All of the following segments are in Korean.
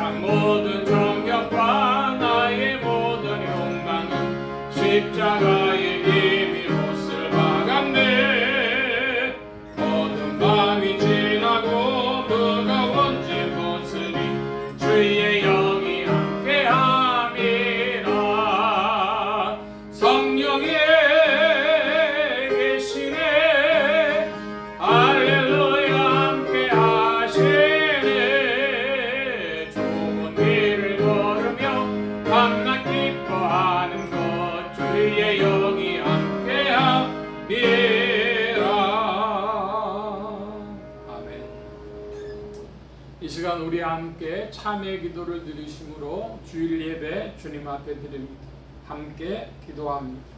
세상 모든 정욕과 나의 모든 욕망은 십자가에 이미 못을 박았네. 어두운 밤이 지나고 무거운 짐 벗으니 주의 영이 함께함이라. 성령이 계시네. 할렐루야 함께 하시네. 좋은 길을 걸으며 밤낮 기뻐하는 것 주의 영이 함께함이라. 아멘. 이 시간 우리 함께 참회 기도를 드리심으로 주일 예배 주님 앞에 드립니다. 함께 기도합니다.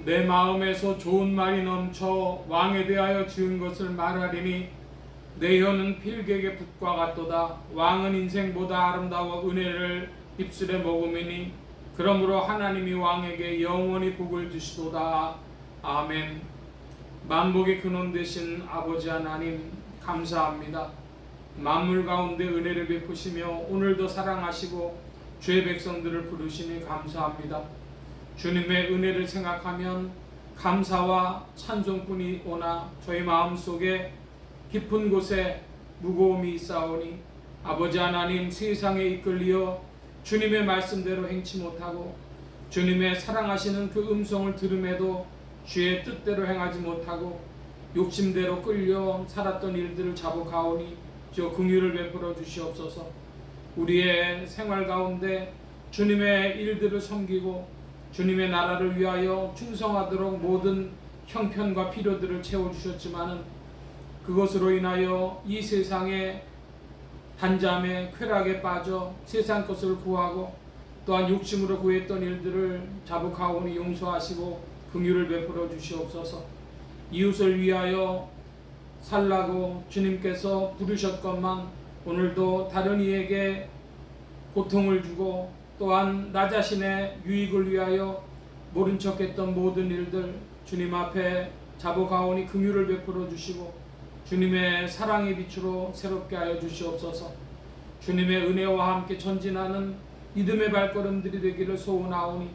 내 마음에서 좋은 말이 넘쳐 왕에 대하여 지은 것을 말하리니 내 혀는 필객의 붓과 같도다. 왕은 인생보다 아름다워 은혜를 입술에 머금으니 그러므로 하나님이 왕에게 영원히 복을 주시도다. 아멘. 만복의 근원 되신 아버지 하나님 감사합니다. 만물 가운데 은혜를 베푸시며 오늘도 사랑하시고 주의 백성들을 부르시니 감사합니다. 주님의 은혜를 생각하면 감사와 찬송뿐이 오나 저희 마음속에 깊은 곳에 무거움이 있사오니 아버지 하나님, 세상에 이끌리어 주님의 말씀대로 행치 못하고 주님의 사랑하시는 그 음성을 들음에도 주의 뜻대로 행하지 못하고 욕심대로 끌려 살았던 일들을 자복하오니 주여 긍휼을 베풀어 주시옵소서. 우리의 생활 가운데 주님의 일들을 섬기고 주님의 나라를 위하여 충성하도록 모든 형편과 필요들을 채워주셨지만은 그것으로 인하여 이 세상의 단잠에 쾌락에 빠져 세상 것을 구하고 또한 욕심으로 구했던 일들을 자복하오니 용서하시고 긍휼을 베풀어 주시옵소서. 이웃을 위하여 살라고 주님께서 부르셨건만 오늘도 다른 이에게 고통을 주고 또한 나 자신의 유익을 위하여 모른 척했던 모든 일들 주님 앞에 자복하오니 긍휼을 베풀어 주시고 주님의 사랑의 빛으로 새롭게 하여 주시옵소서. 주님의 은혜와 함께 전진하는 믿음의 발걸음들이 되기를 소원하오니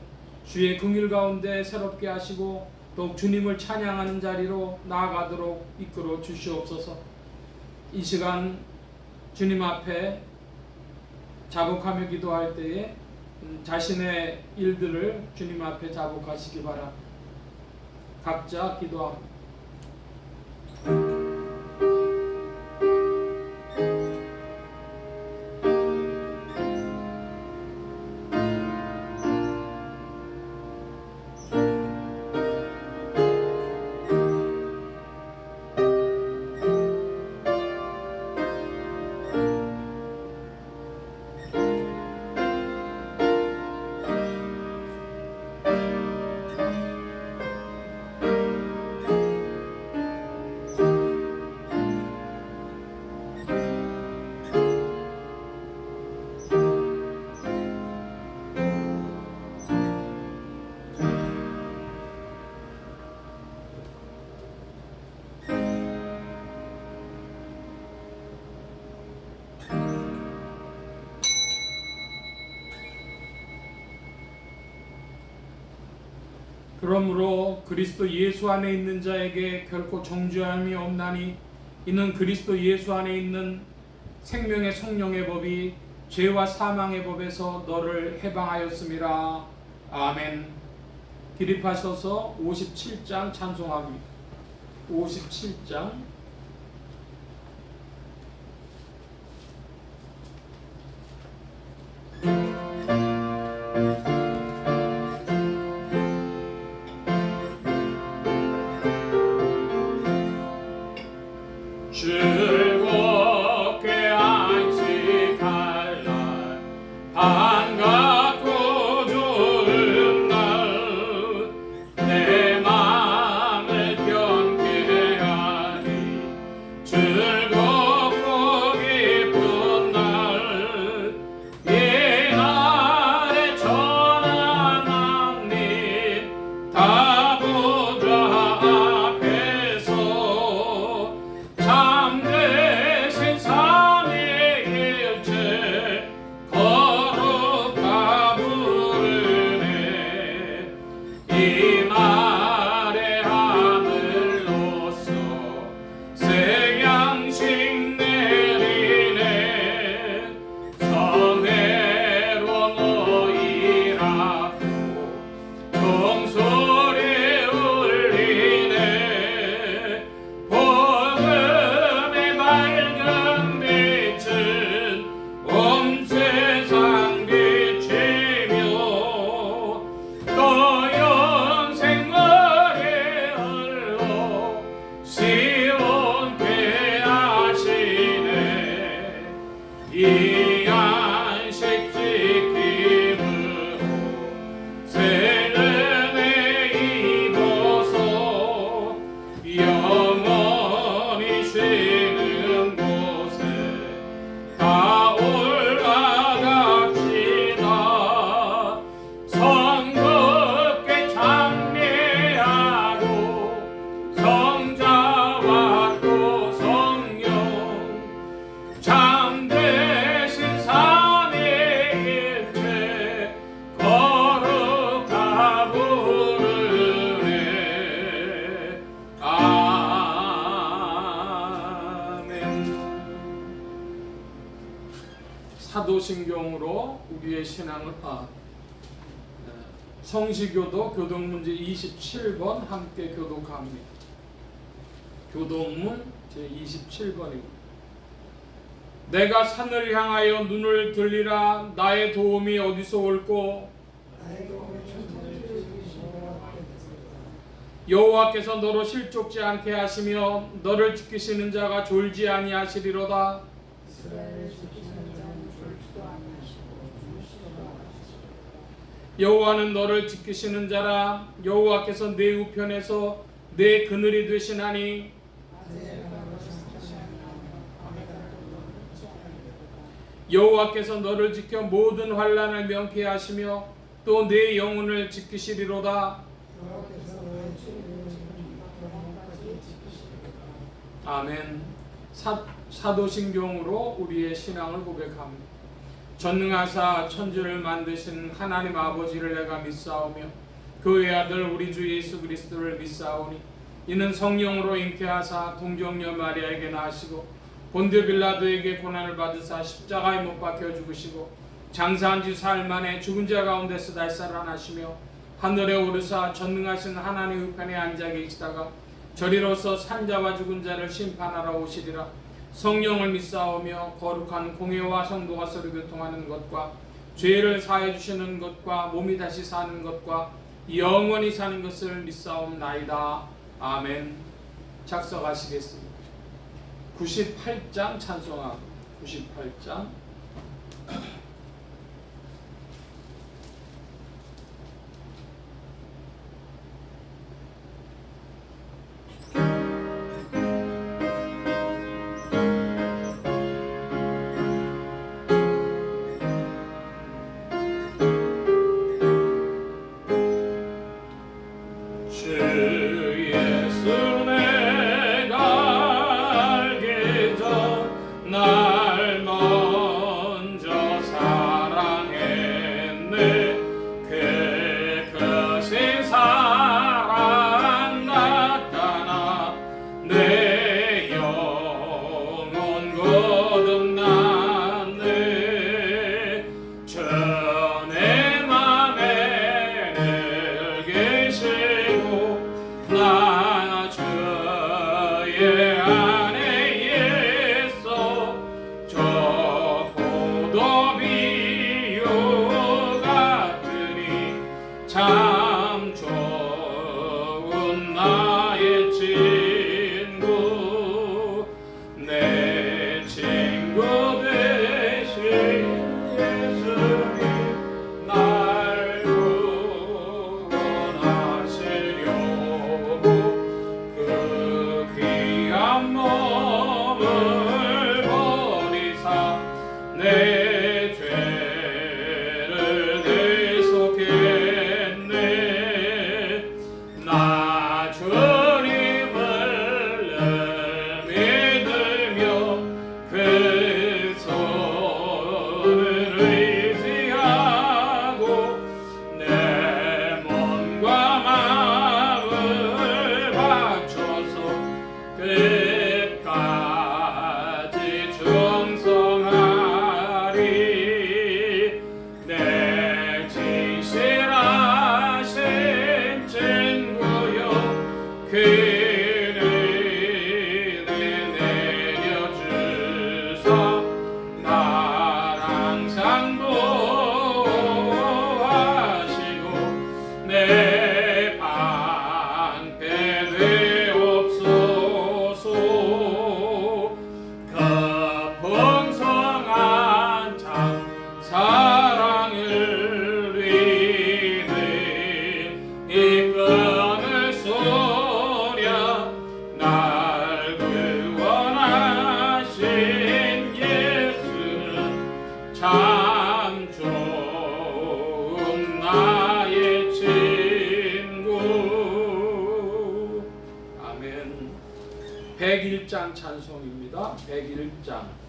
주의 긍휼 가운데 새롭게 하시고 더욱 주님을 찬양하는 자리로 나아가도록 이끌어 주시옵소서. 이 시간 주님 앞에 자복하며 기도할 때에 자신의 일들을 주님 앞에 자복하시기 바랍니다. 각자 기도합니다. 그러므로 그리스도 예수 안에 있는 자에게 결코 정죄함이 없나니 이는 그리스도 예수 안에 있는 생명의 성령의 법이 죄와 사망의 법에서 너를 해방하였음이라. 아멘. 기립하셔서 57장 찬송합니다. 57장 반갑고 좋은 날 내 마음을 경계하니 즐겁고 기쁜 날 옛날에 전한 낭님 다 보좌 앞에서 참되신 삼위일체 거룩하 부르네 이 날의 하늘로서 새 양식 내리네 성회로 너희라고 종소리 울리네 복음의 밝은 빛은 온 세상 비치며 또 영생머리 흘러 시온케 하시네 이 안식 지킴으로 새 은혜 입어서 영원히 쉬는 곳에 다 올라갑시다 성급게 찬미하고 성자와 또 성령 참되신 삼위일체 거룩하 부르네 아멘. 사도신경으로 우리의 신앙을 성시교도 교동문제 27번 함께 교독합니다. 교동문 제27번입니다. 내가 산을 향하여 눈을 들리라 나의 도움이 어디서 올꼬 여호와께서 너로 실족지 않게 하시며 너를 지키시는 자가 졸지 아니하시리로다. 여호와는 너를 지키시는 자라. 여호와께서 내 우편에서 내 그늘이 되시나니 여호와께서 너를 지켜 모든 환난을 명피하시며 또 내 영혼을 지키시리로다. 아멘. 사도신경으로 우리의 신앙을 고백합니다. 전능하사 천지를 만드신 하나님 아버지를 내가 믿사오며 그의 아들 우리 주 예수 그리스도를 믿사오니 이는 성령으로 잉태하사 동정녀 마리아에게 나시고 본디오 빌라도에게 고난을 받으사 십자가에 못 박혀 죽으시고 장사한 지 사흘 만에 죽은 자 가운데서 다시 살아나시며 하늘에 오르사 전능하신 하나님 우편에 앉아 계시다가 저리로서 산자와 죽은 자를 심판하러 오시리라. 성령을 믿사오며 거룩한 공회와 성도가 서로 교통하는 것과 죄를 사해 주시는 것과 몸이 다시 사는 것과 영원히 사는 것을 믿사옵나이다. 아멘. 작성하시겠습니다. 98장 찬송하고 98장 날 참 좋은 나의 친구. 아멘. 101장 찬송입니다. 101장.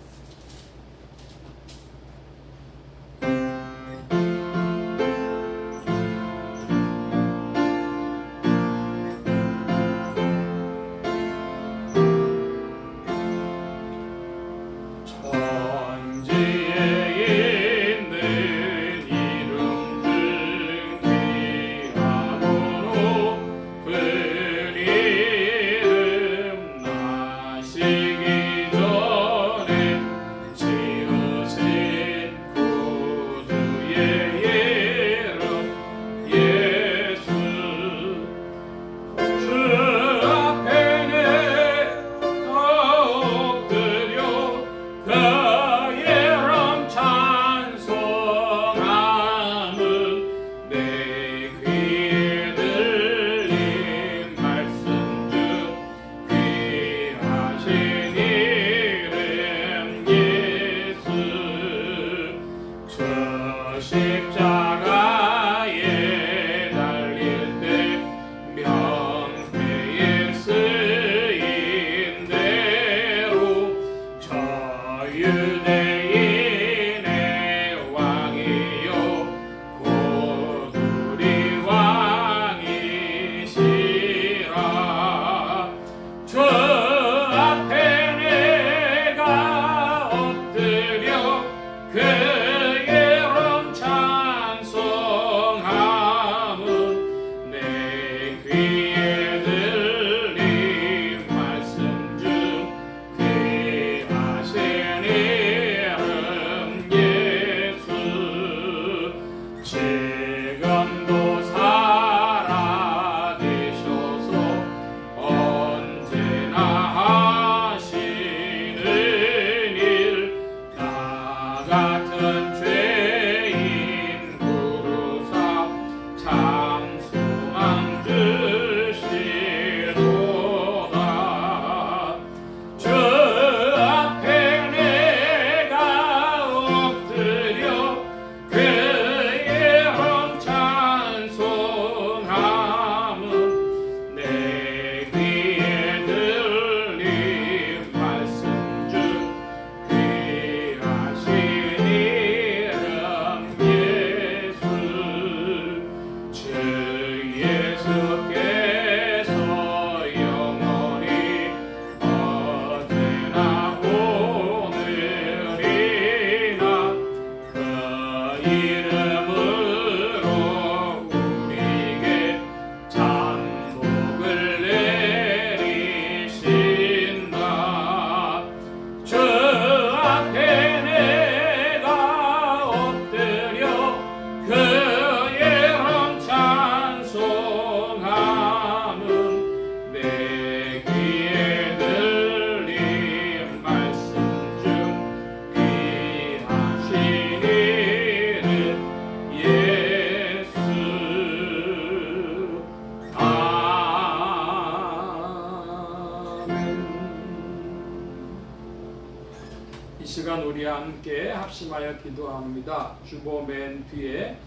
이 시간 우리 함께 합심하여 기도합니다. 주보 맨 뒤에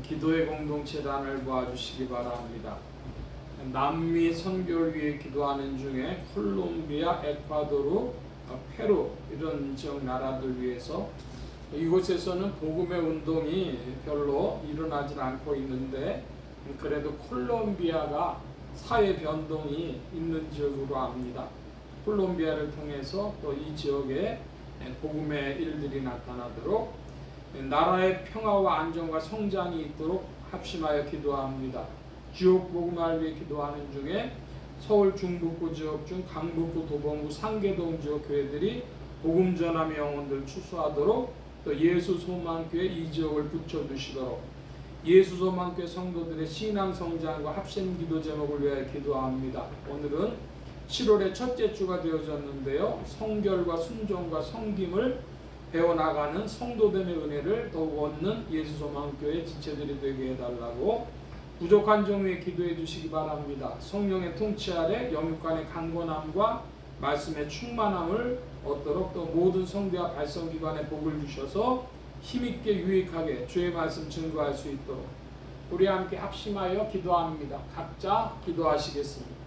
기도의 공동체단을 보아주시기 바랍니다. 남미 선교를 위해 기도하는 중에 콜롬비아, 에콰도르, 페루 이런 지역 나라들 위해서 이곳에서는 복음의 운동이 별로 일어나질 않고 있는데 그래도 콜롬비아가 사회 변동이 있는 지역으로 압니다. 콜롬비아를 통해서 또 이 지역에 복음의 일들이 나타나도록 나라의 평화와 안정과 성장이 있도록 합심하여 기도합니다. 지역 복음화를 위해 기도하는 중에 서울 중북부 지역 중 강북구, 도봉구, 상계동 지역 교회들이 복음 전함의 영혼들 추수하도록 또 예수소망교회 이 지역을 붙여주시도록 예수소망교회 성도들의 신앙 성장과 합심 기도 제목을 위하여 기도합니다. 오늘은 7월의 첫째 주가 되어졌는데요. 성결과 순종과 섬김을 배워나가는 성도됨의 은혜를 더욱 얻는 예수소망교회 지체들이 되게 해달라고 부족한 점 위에 기도해 주시기 바랍니다. 성령의 통치 아래 영육간의 강건함과 말씀의 충만함을 얻도록 또 모든 성대와 발성기관에 복을 주셔서 힘있게 유익하게 주의 말씀 증거할 수 있도록 우리 함께 합심하여 기도합니다. 각자 기도하시겠습니다.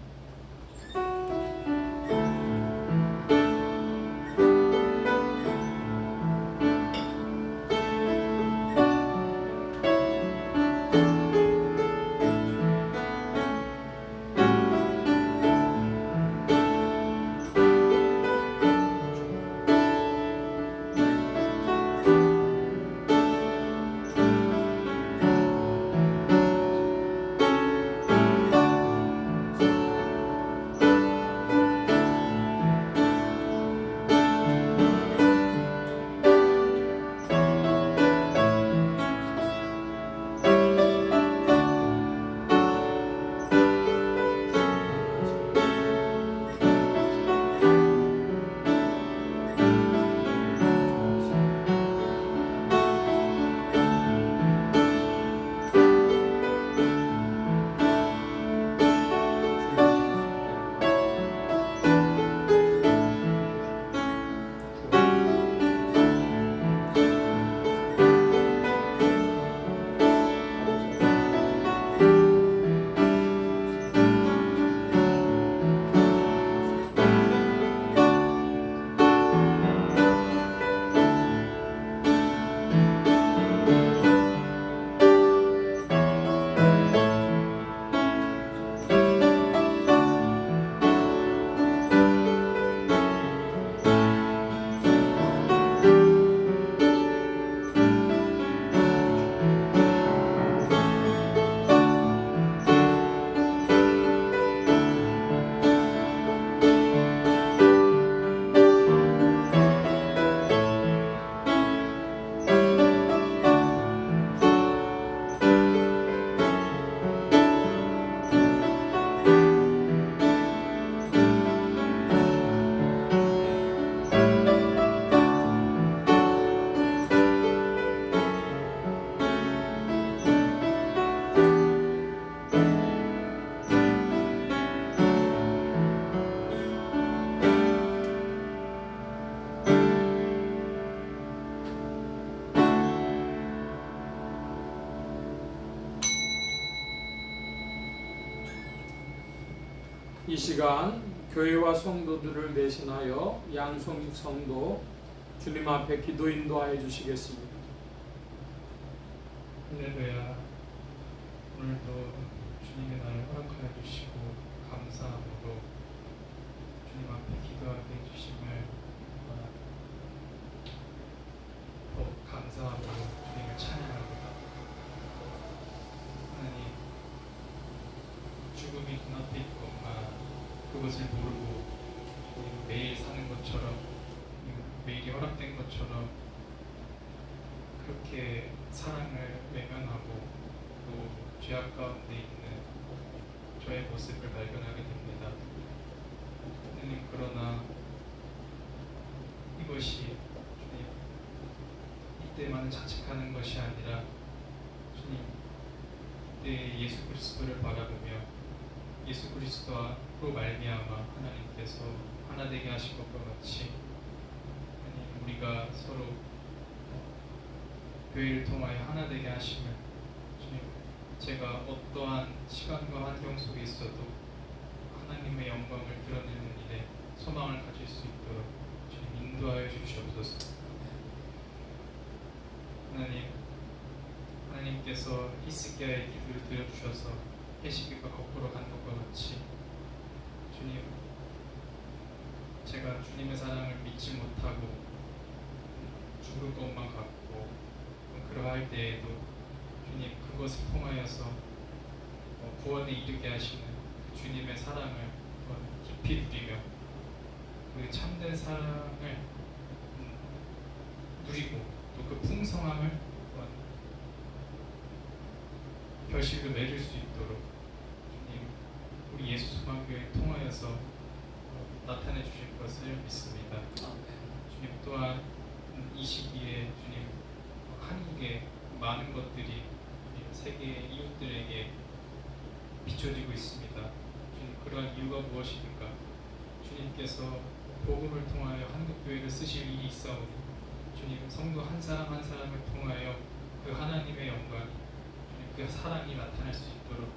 이 시간 교회와 성도들을 대신하여 양성육 성도 주님 앞에 기도 인도하여 주시겠습니다. 할렐루야. 오늘도 주님의 날을 허락하여 주시고 감사함으로 주님 앞에 기도하게 해주심을 더욱 감사함으로 주님을 찬양합니다. 하나님, 죽음이 눈앞에 있건가 그것을 모르고 우리 매일 사는 것처럼 매일이 허락된 것처럼 그렇게 사랑을 외면하고 또 죄악 가운데 있는 저의 모습을 발견하게 됩니다. 하나님, 그러나 이것이 주님 이때만 자책하는 것이 아니라 주님 이때 예수 그리스도를 바라보며 예수 그리스도로 말미암아 하나님께서 하나 되게 하신 것과 같이 하나님, 우리가 서로 교회를 통하여 하나 되게 하심을 주님, 제가 어떠한 시간과 환경 속에 있어도 하나님의 영광을 드러내는 일에 소망을 가질 수 있도록 주님 인도하여 주시옵소서. 하나님, 하나님께서 히스기야의 기도를 들어주셔서 해시기가 거꾸로 간 것과 같이 주님, 제가 주님의 사랑을 믿지 못하고 죽을 것만 같고 그러할 때에도 주님, 그것을 통하여서 구원에 이르게 하시는 주님의 사랑을 깊이 누리며 그 참된 사랑을 누리고 또 그 풍성함을 결실을 맺을 수 있도록 주님, 우리 예수 소망교회를 통하여서 나타내 주실 것을 믿습니다. 주님, 또한 이 시기에 주님, 한국의 많은 것들이 세계 이웃들에게 비춰지고 있습니다. 주님, 그러한 이유가 무엇입니까? 주님께서 복음을 통하여 한국 교회를 쓰실 일이 있사오니 주님 성도 한 사람 한 사람을 통하여 그 하나님의 영광이 주님 그 사랑이 나타날 수 있도록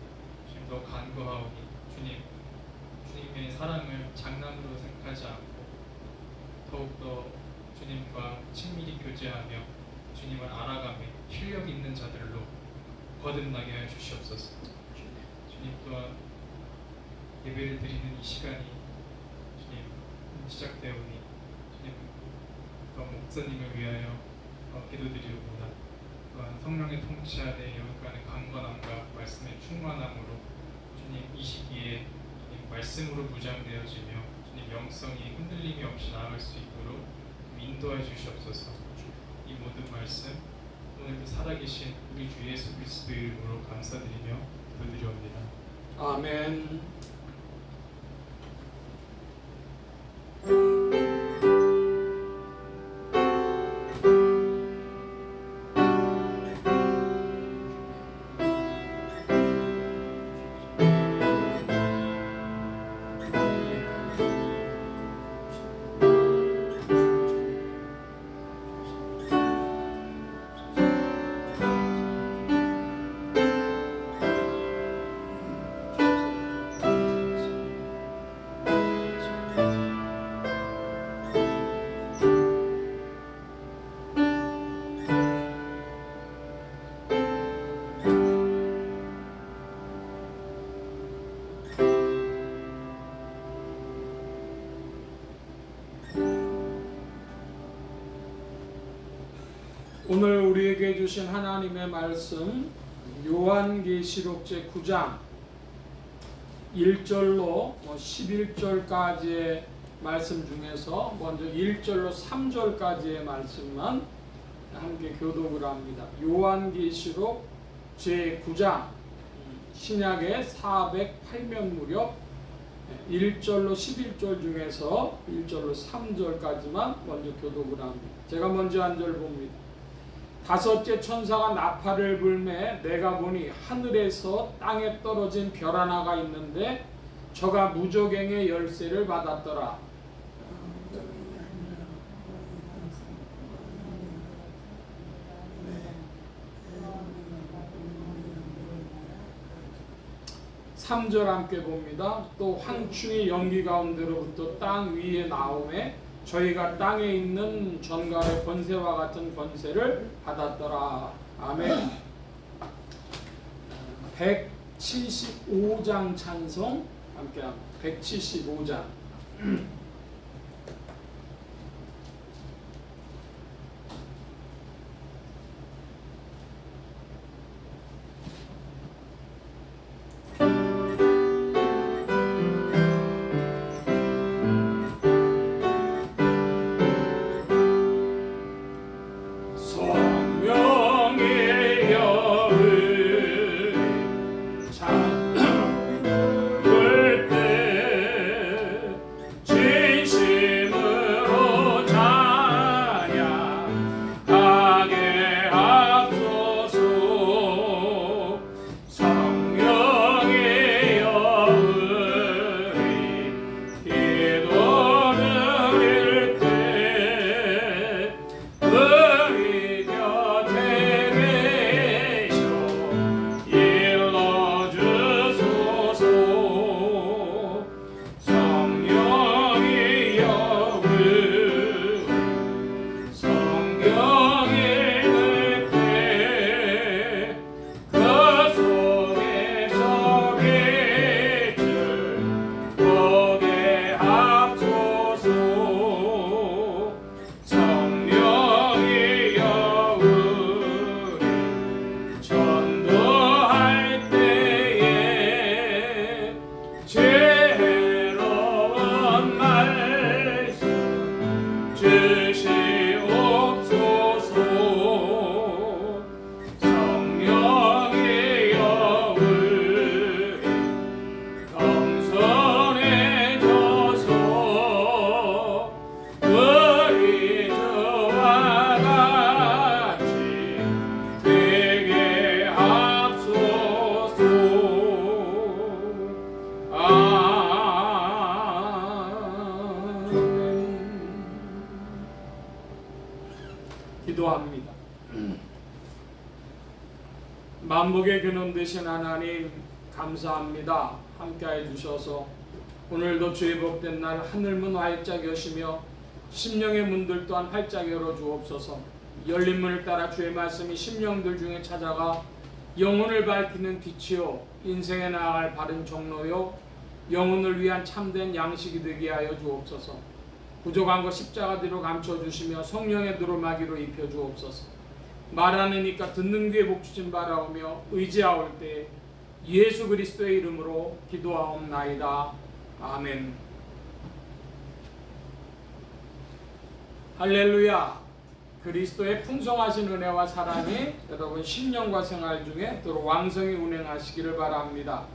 주님 더 간구하오니 주님의 사랑을 장난으로 생각하지 않고 더욱더 주님과 친밀히 교제하며 주님을 알아가며 실력 있는 자들로 거듭나게 하여 주시옵소서. 주님 또한 예배를 드리는 이 시간이 주님 시작되오니 주님 또한 목사님을 위하여 기도드리옵니다. 또한 성령의 통치 아래 영육간의 강건함과 말씀의 충만함으로 주님 이 시기에 주님 말씀으로 무장되어지며 주님 영성이 흔들림이 없이 나아갈 수 있도록 인도해 주시옵소서. 이 모든 말씀 오늘도 살아계신 우리 주 예수 그리스도의 이름으로 감사드리며 기도드리옵니다. 아멘. 오늘 우리에게 주신 하나님의 말씀 요한계시록 제9장 1절로 11절까지의 말씀 중에서 먼저 1절로 3절까지의 말씀만 함께 교독을 합니다. 요한계시록 제9장 신약의 408면 무렵 1절로 11절 중에서 1절로 3절까지만 먼저 교독을 합니다. 제가 먼저 한 절 봅니다. 다섯째 천사가 나팔을 불매 내가 보니 하늘에서 땅에 떨어진 별 하나가 있는데 저가 무저갱의 열쇠를 받았더라. 삼 절 함께 봅니다. 또 황충이 연기 가운데로부터 땅 위에 나오매 저희가 땅에 있는 전갈의 권세와 같은 권세를 받았더라. 아멘. 175장 찬송 함께 합니다. 175장. 제 만복의 근원 되신 하나님 감사합니다. 함께해 주셔서 오늘도 주의 복된 날 하늘문 활짝 여시며 심령의 문들 또한 활짝 열어 주옵소서. 열린 문을 따라 주의 말씀이 심령들 중에 찾아가 영혼을 밝히는 빛이요 인생에 나아갈 바른 종로요 영혼을 위한 참된 양식이 되게 하여 주옵소서. 부족한 것 십자가 뒤로 감춰주시며 성령의 두루마기로 입혀주옵소서. 말하는 이까 듣는 귀에 복주신 바라오며 의지하올 때 예수 그리스도의 이름으로 기도하옵나이다. 아멘. 할렐루야. 그리스도의 풍성하신 은혜와 사랑이 여러분 신령과 생활 중에 또 왕성히 운행하시기를 바랍니다.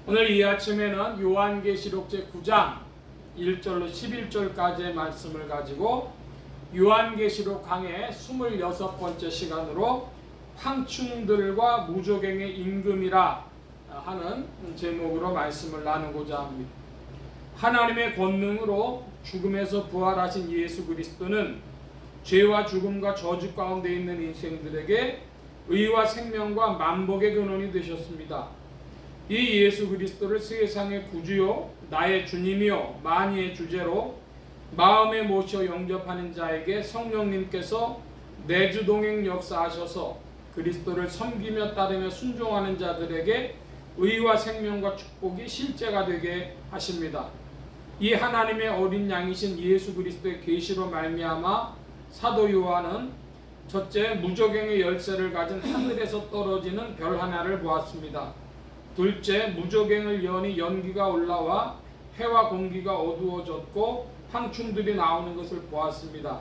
오늘 이 아침에는 요한계시록 제9장 1절로 11절까지의 말씀을 가지고 요한계시록 강의 26번째 시간으로 황충들과 무조갱의 임금이라 하는 제목으로 말씀을 나누고자 합니다. 하나님의 권능으로 죽음에서 부활하신 예수 그리스도는 죄와 죽음과 저주 가운데 있는 인생들에게 의와 생명과 만복의 근원이 되셨습니다. 이 예수 그리스도를 세상의 구주요 나의 주님이요 만유의 주제로 마음에 모셔 영접하는 자에게 성령님께서 내주동행 역사하셔서 그리스도를 섬기며 따르며 순종하는 자들에게 의와 생명과 축복이 실제가 되게 하십니다. 이 하나님의 어린 양이신 예수 그리스도의 계시로 말미암아 사도 요한은 첫째 무저갱의 열쇠를 가진 하늘에서 떨어지는 별 하나를 보았습니다. 둘째 무저갱을 여니 연기가 올라와 해와 공기가 어두워졌고 황충들이 나오는 것을 보았습니다.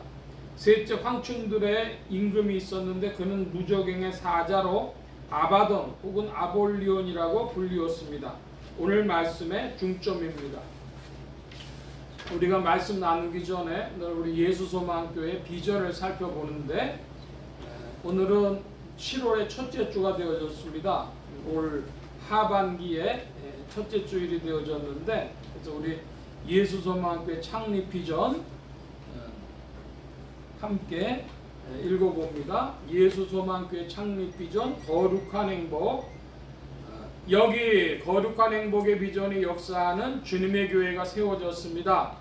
셋째 황충들의 임금이 있었는데 그는 무저갱의 사자로 아바돈 혹은 아볼리온이라고 불리웠습니다. 오늘 말씀의 중점입니다. 우리가 말씀 나누기 전에 우리 예수소망교회 비전을 살펴보는데 오늘은 7월의 첫째 주가 되어졌습니다. 올 하반기에 첫째 주일이 되어졌는데 그래서 우리 예수소망교회 창립 비전 함께 읽어봅니다. 예수소망교회 창립 비전 거룩한 행복. 여기 거룩한 행복의 비전이 역사하는 주님의 교회가 세워졌습니다.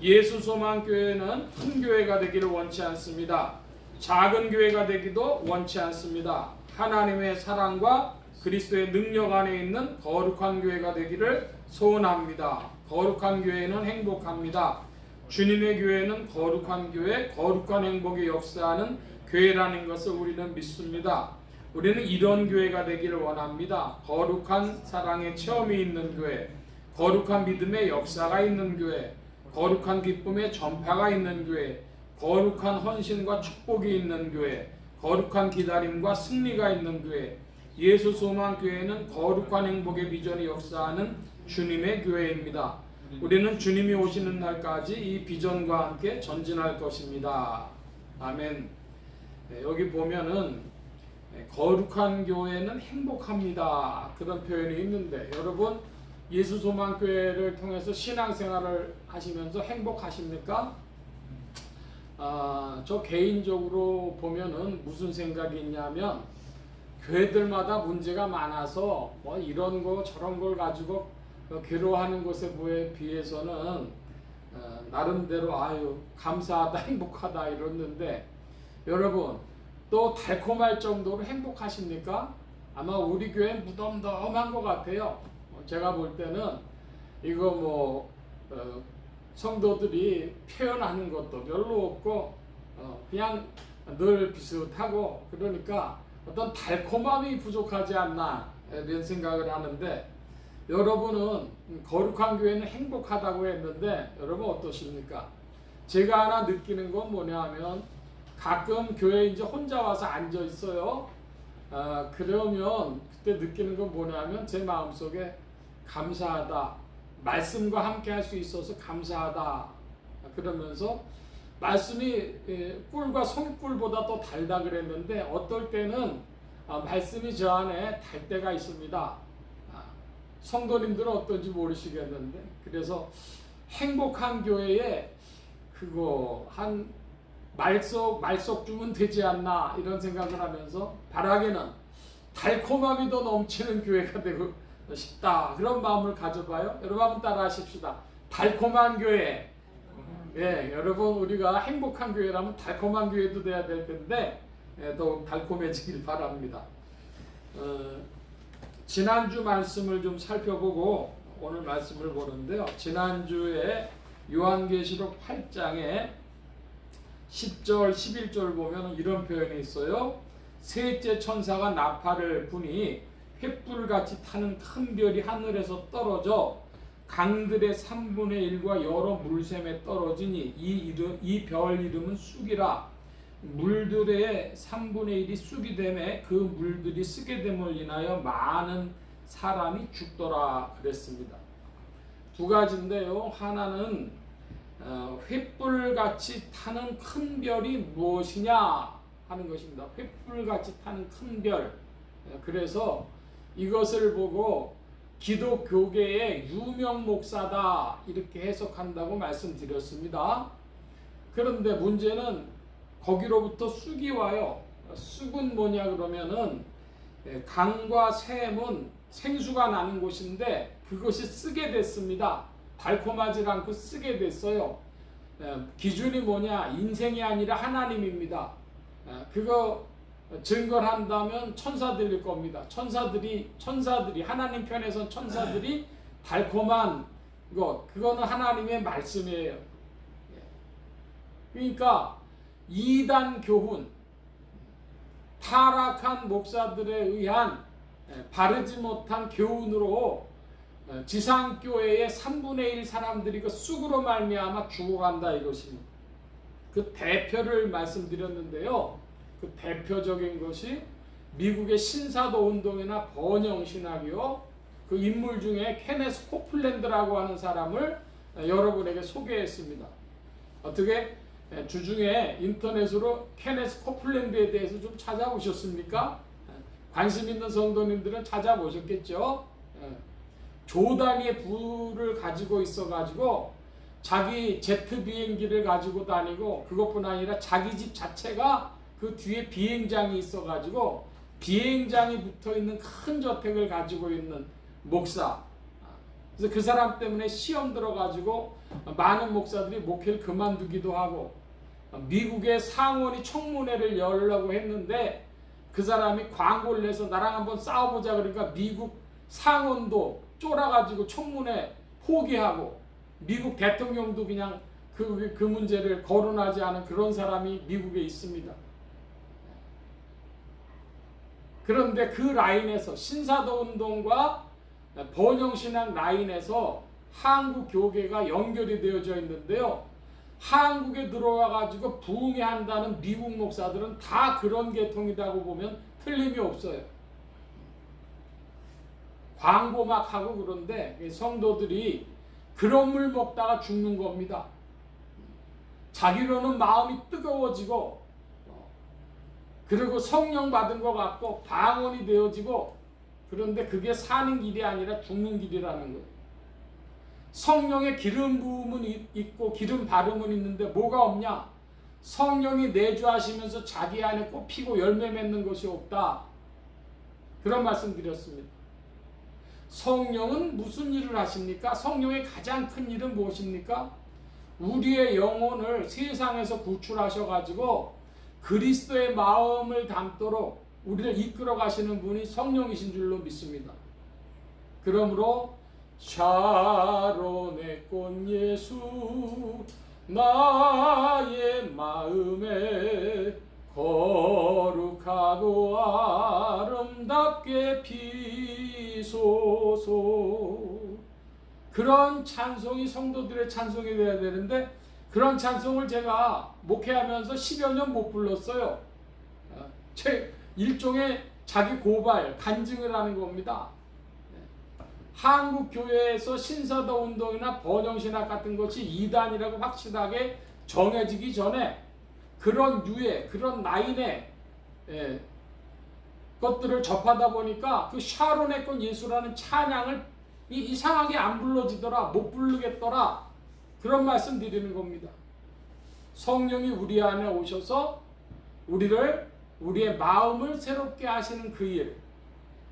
예수소망교회는 큰 교회가 되기를 원치 않습니다. 작은 교회가 되기도 원치 않습니다. 하나님의 사랑과 그리스도의 능력 안에 있는 거룩한 교회가 되기를 소원합니다. 거룩한 교회는 행복합니다. 주님의 교회는 거룩한 교회, 거룩한 행복의 역사하는 교회라는 것을 우리는 믿습니다. 우리는 이런 교회가 되기를 원합니다. 거룩한 사랑의 체험이 있는 교회, 거룩한 믿음의 역사가 있는 교회, 거룩한 기쁨의 전파가 있는 교회, 거룩한 헌신과 축복이 있는 교회, 거룩한 기다림과 승리가 있는 교회. 예수소망교회는 거룩한 행복의 비전이 역사하는 주님의 교회입니다. 우리는 주님이 오시는 날까지 이 비전과 함께 전진할 것입니다. 아멘. 여기 보면은 거룩한 교회는 행복합니다. 그런 표현이 있는데 여러분 예수소망교회를 통해서 신앙생활을 하시면서 행복하십니까? 저 개인적으로 보면은 무슨 생각이 있냐면 교회들마다 문제가 많아서 뭐 이런 거 저런 걸 가지고 괴로워하는 것에 비해서는 나름대로 아유 감사하다 행복하다 이랬는데 여러분 또 달콤할 정도로 행복하십니까? 아마 우리 교회는 무덤덤한 것 같아요. 제가 볼 때는 이거 뭐 성도들이 표현하는 것도 별로 없고 그냥 늘 비슷하고 그러니까 어떤 달콤함이 부족하지 않나 이런 생각을 하는데 여러분은 거룩한 교회는 행복하다고 했는데 여러분 어떠십니까? 제가 하나 느끼는 건 뭐냐 하면 가끔 교회에 이제 혼자 와서 앉아 있어요. 그러면 그때 느끼는 건 뭐냐 하면 제 마음속에 감사하다. 말씀과 함께 할 수 있어서 감사하다. 그러면서 말씀이 꿀과 송꿀보다 더 달다 그랬는데 어떨 때는 말씀이 저 안에 달 때가 있습니다. 성도님들은 어떤지 모르시겠는데 그래서 행복한 교회에 그거 한 말석 주면 되지 않나 이런 생각을 하면서 바라기는 달콤함이 더 넘치는 교회가 되고 싶다. 그런 마음을 가져봐요. 여러분 한번 따라 하십시다. 달콤한 교회. 예, 여러분 우리가 행복한 교회라면 달콤한 교회도 돼야 될 텐데 더욱 달콤해지길 바랍니다. 지난주 말씀을 좀 살펴보고 오늘 말씀을 보는데요. 지난주에 요한계시록 8장에 10절 11절 보면 이런 표현이 있어요. 셋째 천사가 나팔을 부니 횃불같이 타는 큰 별이 하늘에서 떨어져 강들의 3분의 1과 여러 물샘에 떨어지니 이 별 이름은 쑥이라. 물들의 3분의 1이 쑥이 되매 그 물들이 쓰게 됨을 인하여 많은 사람이 죽더라 그랬습니다. 두 가지인데요. 하나는 횃불같이 타는 큰 별이 무엇이냐 하는 것입니다. 횃불같이 타는 큰 별. 그래서 이것을 보고 기독교계의 유명 목사다 이렇게 해석한다고 말씀드렸습니다. 그런데 문제는 거기로부터 쑥이 와요. 쑥은 뭐냐 그러면은 강과 샘은 생수가 나는 곳인데 그것이 쓰게 됐습니다. 달콤하지 않고 쓰게 됐어요. 기준이 뭐냐? 인생이 아니라 하나님입니다. 그거 증거를 한다면 천사들일 겁니다. 천사들이 하나님 편에서 천사들이 달콤한 것, 그거는 하나님의 말씀이에요. 그러니까 이단 교훈, 타락한 목사들에 의한 바르지 못한 교훈으로 지상교회의 3분의 1 사람들이 그 쑥으로 말미암아 죽어간다 이것입니다. 그 대표를 말씀드렸는데요. 그 대표적인 것이 미국의 신사도 운동이나 번영신학이요. 그 인물 중에 케네스 코플랜드라고 하는 사람을 여러분에게 소개했습니다. 어떻게 주중에 인터넷으로 케네스 코플랜드에 대해서 좀 찾아보셨습니까? 관심 있는 성도님들은 찾아보셨겠죠? 조단위의 부를 가지고 있어가지고 자기 제트 비행기를 가지고 다니고 그것뿐 아니라 자기 집 자체가 그 뒤에 비행장이 있어가지고 비행장이 붙어있는 큰 저택을 가지고 있는 목사. 그래서 그 사람 때문에 시험 들어가지고 많은 목사들이 목회를 그만두기도 하고 미국의 상원이 청문회를 열려고 했는데 그 사람이 광고를 내서 나랑 한번 싸워보자 그러니까 미국 상원도 쫄아가지고 청문회 포기하고 미국 대통령도 그냥 그 문제를 거론하지 않은 그런 사람이 미국에 있습니다. 그런데 그 라인에서 신사도 운동과 번영신학 라인에서 한국 교계가 연결이 되어져 있는데요. 한국에 들어와 가지고 부흥해한다는 미국 목사들은 다 그런 계통이라고 보면 틀림이 없어요. 광고 막 하고 그런데 성도들이 그런 물 먹다가 죽는 겁니다. 자기로는 마음이 뜨거워지고 그리고 성령 받은 것 같고 방언이 되어지고 그런데 그게 사는 길이 아니라 죽는 길이라는 거예요. 성령의 기름 부음은 있고 기름 바름은 있는데 뭐가 없냐? 성령이 내주하시면서 자기 안에 꽃피고 열매 맺는 것이 없다. 그런 말씀 드렸습니다. 성령은 무슨 일을 하십니까? 성령의 가장 큰 일은 무엇입니까? 우리의 영혼을 세상에서 구출하셔가지고 그리스도의 마음을 담도록 우리를 이끌어 가시는 분이 성령이신 줄로 믿습니다. 그러므로 샤론의 꽃 예수 나의 마음에 거룩하고 아름답게 피소서. 그런 찬송이 성도들의 찬송이 되어야 되는데 그런 찬송을 제가 목회하면서 10여 년 못 불렀어요. 일종의 자기 고발, 간증을 하는 겁니다. 한국 교회에서 신사도 운동이나 번영신학 같은 것이 이단이라고 확실하게 정해지기 전에 그런 유해, 그런 라인의 것들을 접하다 보니까 그 샤론의 꽃 예수라는 찬양을 이상하게 안 불러지더라, 못 부르겠더라. 그런 말씀 드리는 겁니다. 성령이 우리 안에 오셔서 우리의 마음을 새롭게 하시는 그 일,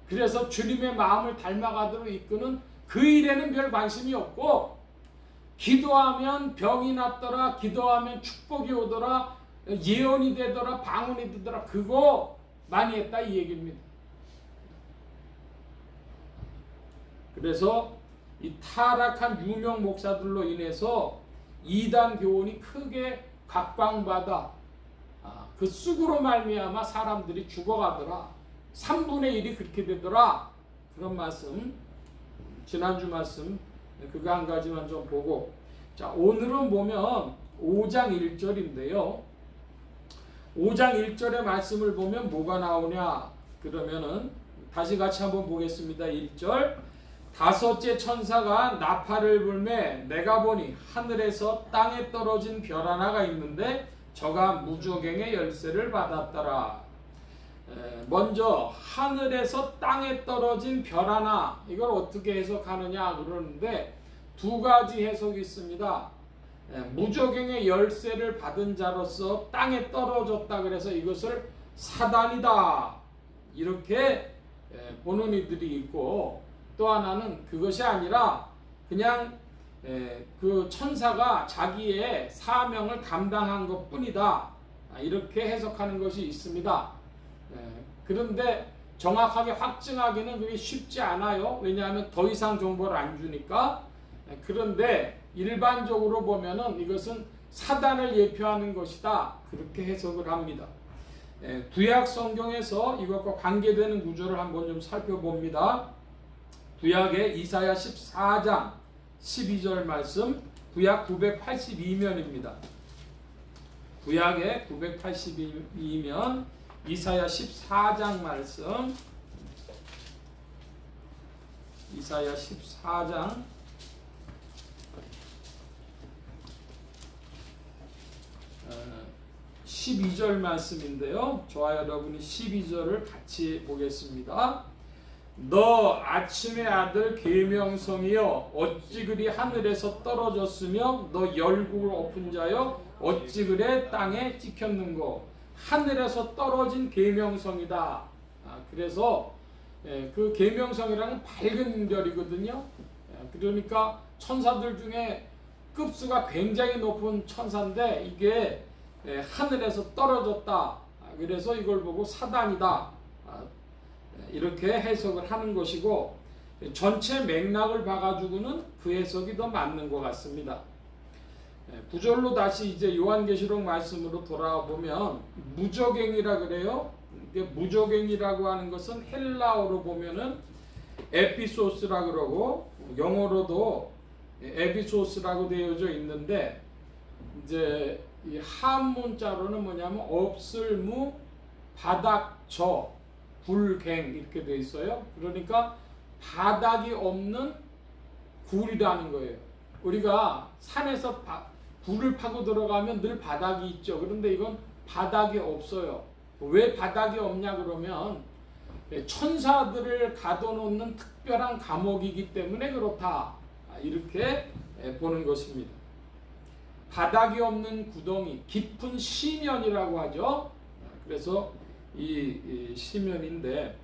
그래서 주님의 마음을 닮아가도록 이끄는 그 일에는 별 관심이 없고, 기도하면 병이 낫더라, 기도하면 축복이 오더라, 예언이 되더라, 방언이 되더라, 그거 많이 했다 이 얘기입니다. 그래서 이 타락한 유명 목사들로 인해서 이단 교훈이 크게 각광받아 그 쑥으로 말미암아 사람들이 죽어가더라. 3분의 1이 그렇게 되더라. 그런 말씀, 지난주 말씀 그거 한 가지만 좀 보고, 자 오늘은 보면 5장 1절인데요. 5장 1절의 말씀을 보면 뭐가 나오냐 그러면은 다시 같이 한번 보겠습니다. 1절, 다섯째 천사가 나팔을 불매 내가 보니 하늘에서 땅에 떨어진 별 하나가 있는데 저가 무저갱의 열쇠를 받았더라. 먼저 하늘에서 땅에 떨어진 별 하나, 이걸 어떻게 해석하느냐 그러는데 두 가지 해석이 있습니다. 무저갱의 열쇠를 받은 자로서 땅에 떨어졌다 그래서 이것을 사단이다 이렇게 보는 이들이 있고, 또 하나는 그것이 아니라 그냥 그 천사가 자기의 사명을 감당한 것뿐이다 이렇게 해석하는 것이 있습니다. 그런데 정확하게 확증하기는 그게 쉽지 않아요. 왜냐하면 더 이상 정보를 안 주니까. 그런데 일반적으로 보면은 이것은 사단을 예표하는 것이다 그렇게 해석을 합니다. 구약 성경에서 이것과 관계되는 구절을 한번 좀 살펴봅니다. 구약의 이사야 14장 12절 말씀, 구약 982면입니다. 구약의 982면 이사야 14장 말씀, 이사야 14장 12절 말씀인데요. 저와 여러분이 12절을 같이 보겠습니다. 너 아침의 아들 계명성이여 어찌 그리 하늘에서 떨어졌으며 너 열국을 엎은 자여 어찌 그래 땅에 찍혔는고. 하늘에서 떨어진 계명성이다. 그래서 그 계명성이라는 밝은 별이거든요. 그러니까 천사들 중에 급수가 굉장히 높은 천사인데 이게 하늘에서 떨어졌다. 그래서 이걸 보고 사단이다 이렇게 해석을 하는 것이고, 전체 맥락을 봐가지고는 그 해석이 더 맞는 것 같습니다. 구절로 다시 이제 요한계시록 말씀으로 돌아보면 무저갱이라 그래요. 무저갱이라고 하는 것은 헬라어로 보면은 에피소스라 그러고 영어로도 에피소스라고 되어져 있는데, 이제 이 한문자로는 뭐냐면 없을무 바닥저 불갱 이렇게 돼 있어요. 그러니까 바닥이 없는 굴이라는 거예요. 우리가 산에서 굴을 파고 들어가면 늘 바닥이 있죠. 그런데 이건 바닥이 없어요. 왜 바닥이 없냐 그러면 천사들을 가둬놓는 특별한 감옥이기 때문에 그렇다 이렇게 보는 것입니다. 바닥이 없는 구덩이, 깊은 시면이라고 하죠. 그래서 이 시면인데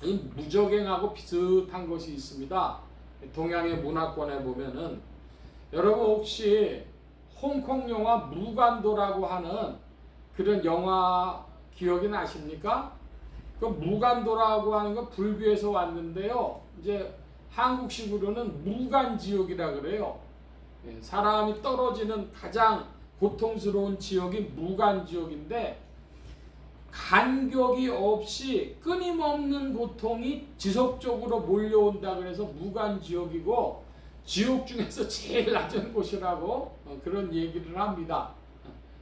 이 무저갱하고 비슷한 것이 있습니다. 동양의 문화권에 보면은 여러분 혹시 홍콩 영화 무간도라고 하는 그런 영화 기억이 나십니까? 그 무간도라고 하는 건 불교에서 왔는데요. 이제 한국식으로는 무간지옥이라 그래요. 사람이 떨어지는 가장 고통스러운 지역이 무간지옥인데 간격이 없이 끊임없는 고통이 지속적으로 몰려온다 그래서 무간지옥이고, 지옥 중에서 제일 낮은 곳이라고 그런 얘기를 합니다.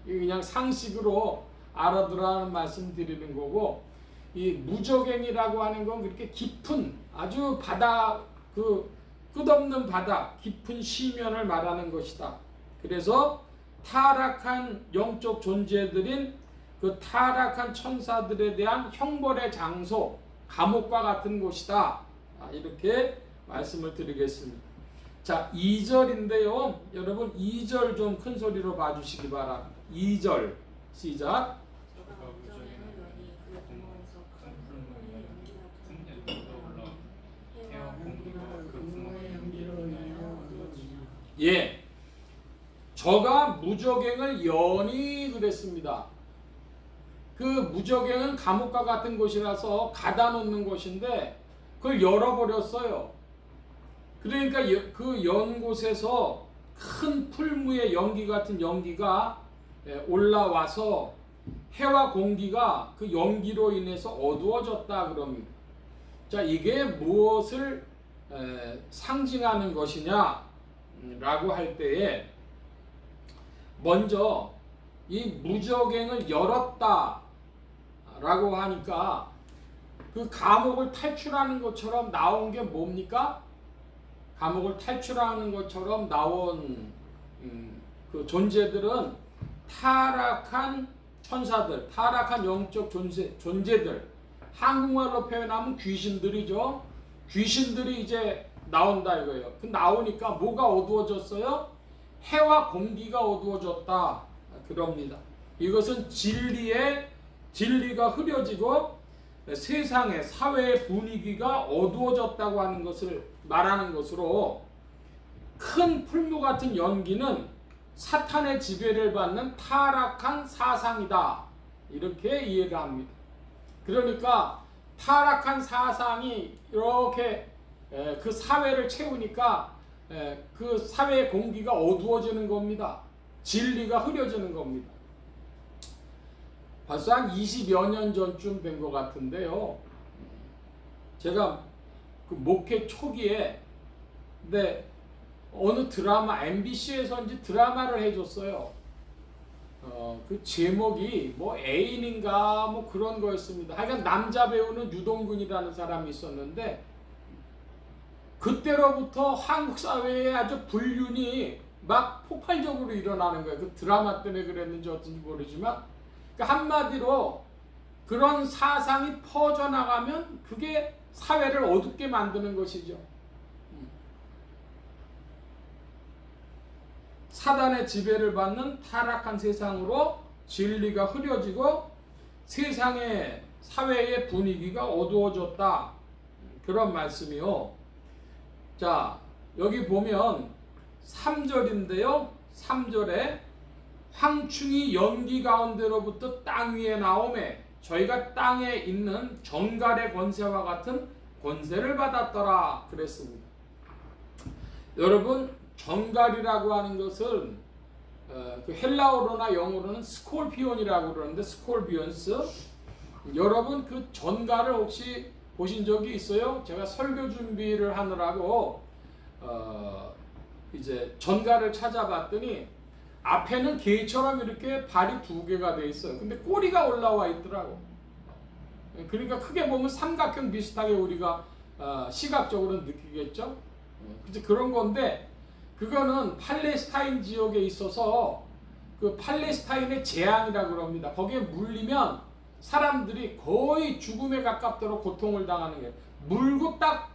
그냥 상식으로 알아두라는 말씀 드리는 거고, 이 무저갱이라고 하는 건 그렇게 깊은 아주 바다, 그 끝없는 바다, 깊은 시면을 말하는 것이다. 그래서 타락한 영적 존재들인 그 타락한 천사들에 대한 형벌의 장소, 감옥과 같은 곳이다. 이렇게 말씀을 드리겠습니다. 자, 2절인데요. 여러분 2절 좀 큰 소리로 봐주시기 바랍니다. 2절 시작. 예, 저가 무적행을 연히 그랬습니다. 그 무적행은 감옥과 같은 곳이라서 가다 놓는 곳인데 그걸 열어버렸어요. 그러니까 그 연 곳에서 큰 풀무의 연기 같은 연기가 올라와서 해와 공기가 그 연기로 인해서 어두워졌다 그럽니다. 자, 이게 무엇을 상징하는 것이냐라고 할 때에 먼저 이 무적행을 열었다라고 하니까 그 감옥을 탈출하는 것처럼 나온 게 뭡니까? 감옥을 탈출하는 것처럼 나온 그 존재들은 타락한 천사들, 타락한 영적 존재들, 한국말로 표현하면 귀신들이죠. 귀신들이 이제 나온다 이거예요. 그 나오니까 뭐가 어두워졌어요? 해와 공기가 어두워졌다 그럽니다. 이것은 진리가 흐려지고 세상의 사회의 분위기가 어두워졌다고 하는 것을 말하는 것으로, 큰 풀무 같은 연기는 사탄의 지배를 받는 타락한 사상이다 이렇게 이해가 합니다. 그러니까 타락한 사상이 이렇게 그 사회를 채우니까 그 사회의 공기가 어두워지는 겁니다. 진리가 흐려지는 겁니다. 벌써 한 20여 년 전쯤 된 것 같은데요. 제가 그 목회 초기에 근데 어느 드라마, MBC에서인지 드라마를 해줬어요. 그 제목이 뭐 애인인가 뭐 그런 거였습니다. 하여간 남자 배우는 유동근이라는 사람이 있었는데, 그때로부터 한국 사회에 아주 불륜이 막 폭발적으로 일어나는 거예요. 그 드라마 때문에 그랬는지 어떤지 모르지만, 그러니까 한마디로 그런 사상이 퍼져나가면 그게 사회를 어둡게 만드는 것이죠. 사단의 지배를 받는 타락한 세상으로 진리가 흐려지고 세상의 사회의 분위기가 어두워졌다 그런 말씀이요. 자, 여기 보면 3절인데요 3절에 황충이 연기 가운데로부터 땅 위에 나오매 저희가 땅에 있는 정갈의 권세와 같은 권세를 받았더라 그랬습니다. 여러분, 정갈이라고 하는 것은 그 헬라어로나 영어로는 스콜피온이라고 그러는데, 스콜피온스, 여러분 그 전갈을 혹시 보신 적이 있어요? 제가 설교 준비를 하느라고 이제 전갈을 찾아봤더니 앞에는 개처럼 이렇게 발이 2개가 돼 있어요. 근데 꼬리가 올라와 있더라고. 그러니까 크게 보면 삼각형 비슷하게 우리가 시각적으로 느끼겠죠. 이제 그런 건데, 그거는 팔레스타인 지역에 있어서 그 팔레스타인의 재앙이라고 그럽니다. 거기에 물리면 사람들이 거의 죽음에 가깝도록 고통을 당하는 거예요. 물고 딱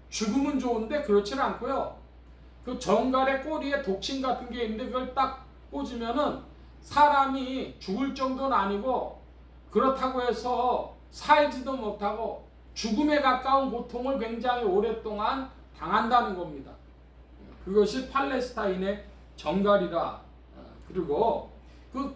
죽으면 좋은데 그렇지는 않고요. 그 정갈의 꼬리에 독침 같은 게 있는데 그걸 딱 꽂으면은 사람이 죽을 정도는 아니고, 그렇다고 해서 살지도 못하고 죽음에 가까운 고통을 굉장히 오랫동안 당한다는 겁니다. 그것이 팔레스타인의 정갈이라. 그리고 그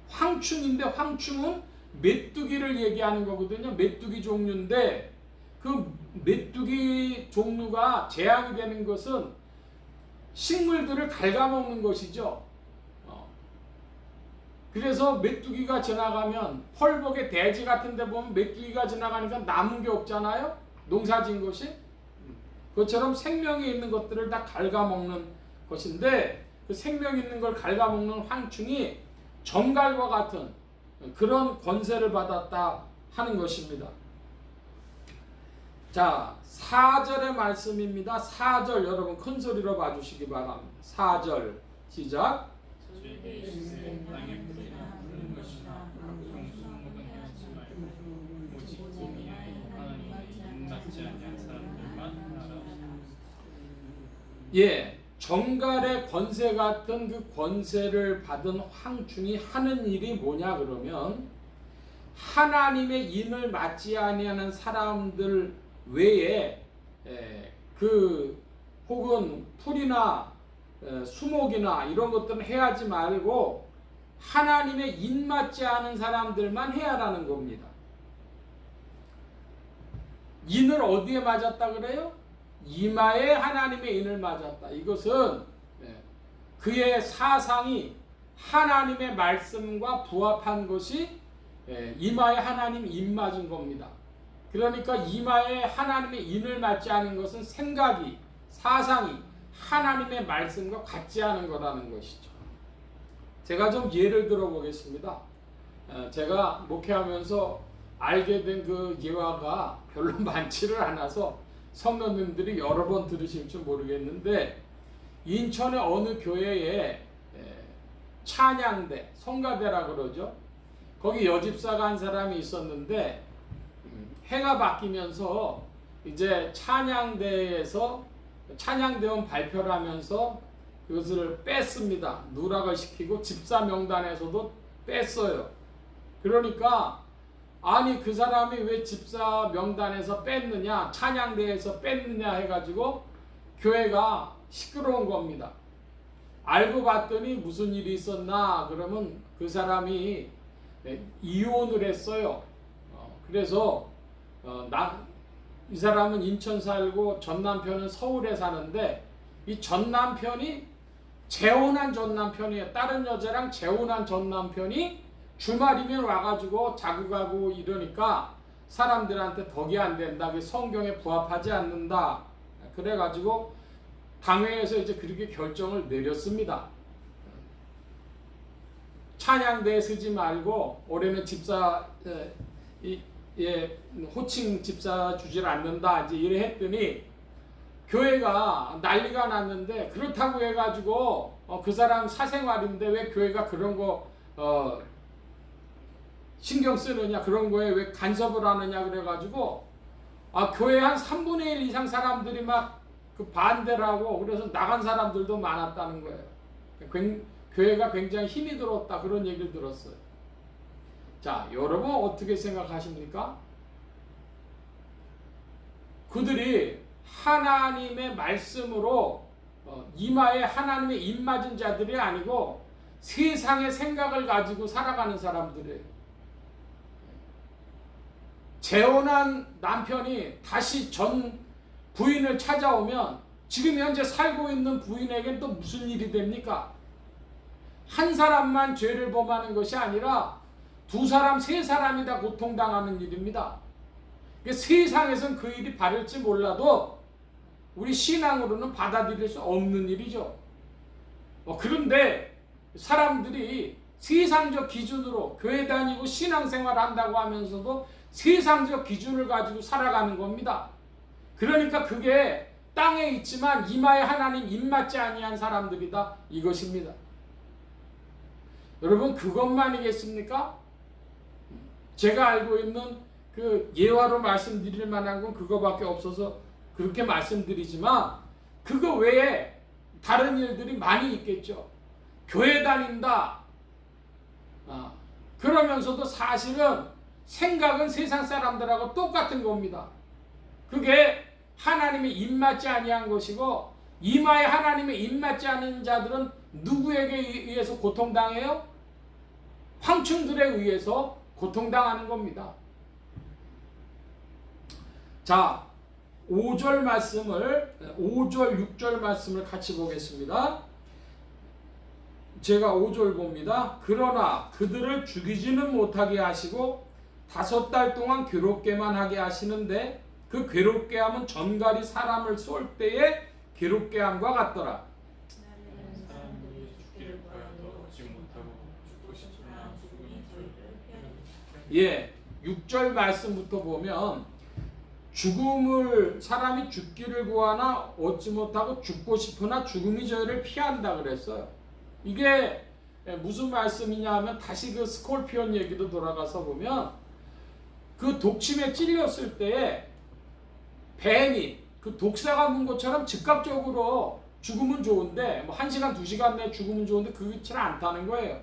황충인데, 황충은 메뚜기를 얘기하는 거거든요. 메뚜기 종류인데, 그 메뚜기 종류가 재앙이 되는 것은 식물들을 갉아먹는 것이죠. 그래서 메뚜기가 지나가면, 펄벅의 대지 같은 데 보면 메뚜기가 지나가니까 남은 게 없잖아요. 농사진 것이. 그것처럼 생명이 있는 것들을 다 갉아먹는 것인데, 그 생명 있는 걸 갉아먹는 황충이 정갈과 같은 그런 권세를 받았다 하는 것입니다. 자, 4절의 말씀입니다. 4절 여러분 큰 소리로 봐주시기 바랍니다. 4절 시작. 땅에 부르는 것이나 정수 모든 하지 말고 오직 공의하여 하나님의 인맞지 아니한 사람들만 하라. 예, 정갈의 권세 같은 그 권세를 받은 황충이 하는 일이 뭐냐 그러면, 하나님의 인을 맞지 아니하는 사람들 외에 그 혹은 풀이나 수목이나 이런 것들은 해야지 말고 하나님의 인 맞지 않은 사람들만 해야라는 겁니다. 인을 어디에 맞았다 그래요? 이마에 하나님의 인을 맞았다. 이것은 그의 사상이 하나님의 말씀과 부합한 것이 이마에 하나님 인 맞은 겁니다. 그러니까 이마에 하나님의 인을 맞지 않은 것은 생각이, 사상이 하나님의 말씀과 같지 않은 거라는 것이죠. 제가 좀 예를 들어 보겠습니다. 제가 목회하면서 알게 된 그 예화가 별로 많지를 않아서 성도님들이 여러 번 들으실지 모르겠는데, 인천의 어느 교회에 찬양대, 성가대라 그러죠. 거기 여집사가 한 사람이 있었는데 해가 바뀌면서 이제 찬양대에서 찬양대원 발표를 하면서 그것을 뺐습니다. 누락을 시키고 집사 명단에서도 뺐어요. 그러니까 아니 그 사람이 왜 집사 명단에서 뺐느냐, 찬양대에서 뺐느냐 해가지고 교회가 시끄러운 겁니다. 알고 봤더니 무슨 일이 있었나 그러면 그 사람이 이혼을 했어요. 그래서 이 사람은 인천 살고 전 남편은 서울에 사는데 이 전 남편이 재혼한 전 남편이에요. 다른 여자랑 재혼한 전 남편이 주말이면 와가지고 자극하고 이러니까 사람들한테 덕이 안 된다. 성경에 부합하지 않는다. 그래가지고 당회에서 이제 그렇게 결정을 내렸습니다. 찬양대에 서지 말고 올해는 집사 호칭 집사 주질 않는다. 이제 이래 했더니 교회가 난리가 났는데 그렇다고 해가지고 그 사람 사생활인데 왜 교회가 그런 거 신경 쓰느냐, 그런 거에 왜 간섭을 하느냐 그래가지고 교회 한 3분의 1 이상 사람들이 막 그 반대를 하고 그래서 나간 사람들도 많았다는 거예요. 교회가 굉장히 힘이 들었다 그런 얘기를 들었어요. 자, 여러분 어떻게 생각하십니까? 그들이 하나님의 말씀으로 이마에 하나님의 입 맞은 자들이 아니고 세상의 생각을 가지고 살아가는 사람들이에요. 재혼한 남편이 다시 전 부인을 찾아오면 지금 현재 살고 있는 부인에겐 또 무슨 일이 됩니까? 한 사람만 죄를 범하는 것이 아니라 두 사람, 세 사람이 다 고통당하는 일입니다. 세상에선 그 일이 바를지 몰라도 우리 신앙으로는 받아들일 수 없는 일이죠. 그런데 사람들이 세상적 기준으로 교회 다니고 신앙생활 한다고 하면서도 세상적 기준을 가지고 살아가는 겁니다. 그러니까 그게 땅에 있지만 이마에 하나님 입 맞지 아니한 사람들이다 이것입니다. 여러분 그것만이겠습니까? 제가 알고 있는 그 예화로 말씀드릴 만한 건 그거밖에 없어서 그렇게 말씀드리지만 그거 외에 다른 일들이 많이 있겠죠. 교회 다닌다. 그러면서도 사실은 생각은 세상 사람들하고 똑같은 겁니다. 그게 하나님의 입 맞지 아니한 것이고 이마에 하나님의 입 맞지 않은 자들은 누구에게 의해서 고통당해요? 황충들에 의해서 고통당하는 겁니다. 자, 5절 말씀을 5절 6절 말씀을 같이 보겠습니다. 제가 5절 봅니다. 그러나 그들을 죽이지는 못하게 하시고 5달 동안 괴롭게만 하게 하시는데 그 괴롭게 함은 전갈이 사람을 쏠 때의 괴롭게 함과 같더라. 사람들이 죽기를 구하여도 얻지 못하고 죽고 싶으나 죽음이 저희를 예, 6절 말씀부터 보면 사람이 죽기를 구하나 얻지 못하고 죽고 싶으나 죽음이 저희를 피한다 그랬어요. 이게 무슨 말씀이냐 하면 다시 그 스콜피온 얘기도 돌아가서 보면 그 독침에 찔렸을 때에 뱀이 그 독사가 문 것처럼 즉각적으로 죽으면 좋은데 뭐 1시간 2시간 내에 죽으면 좋은데 그렇지는 않다는 거예요.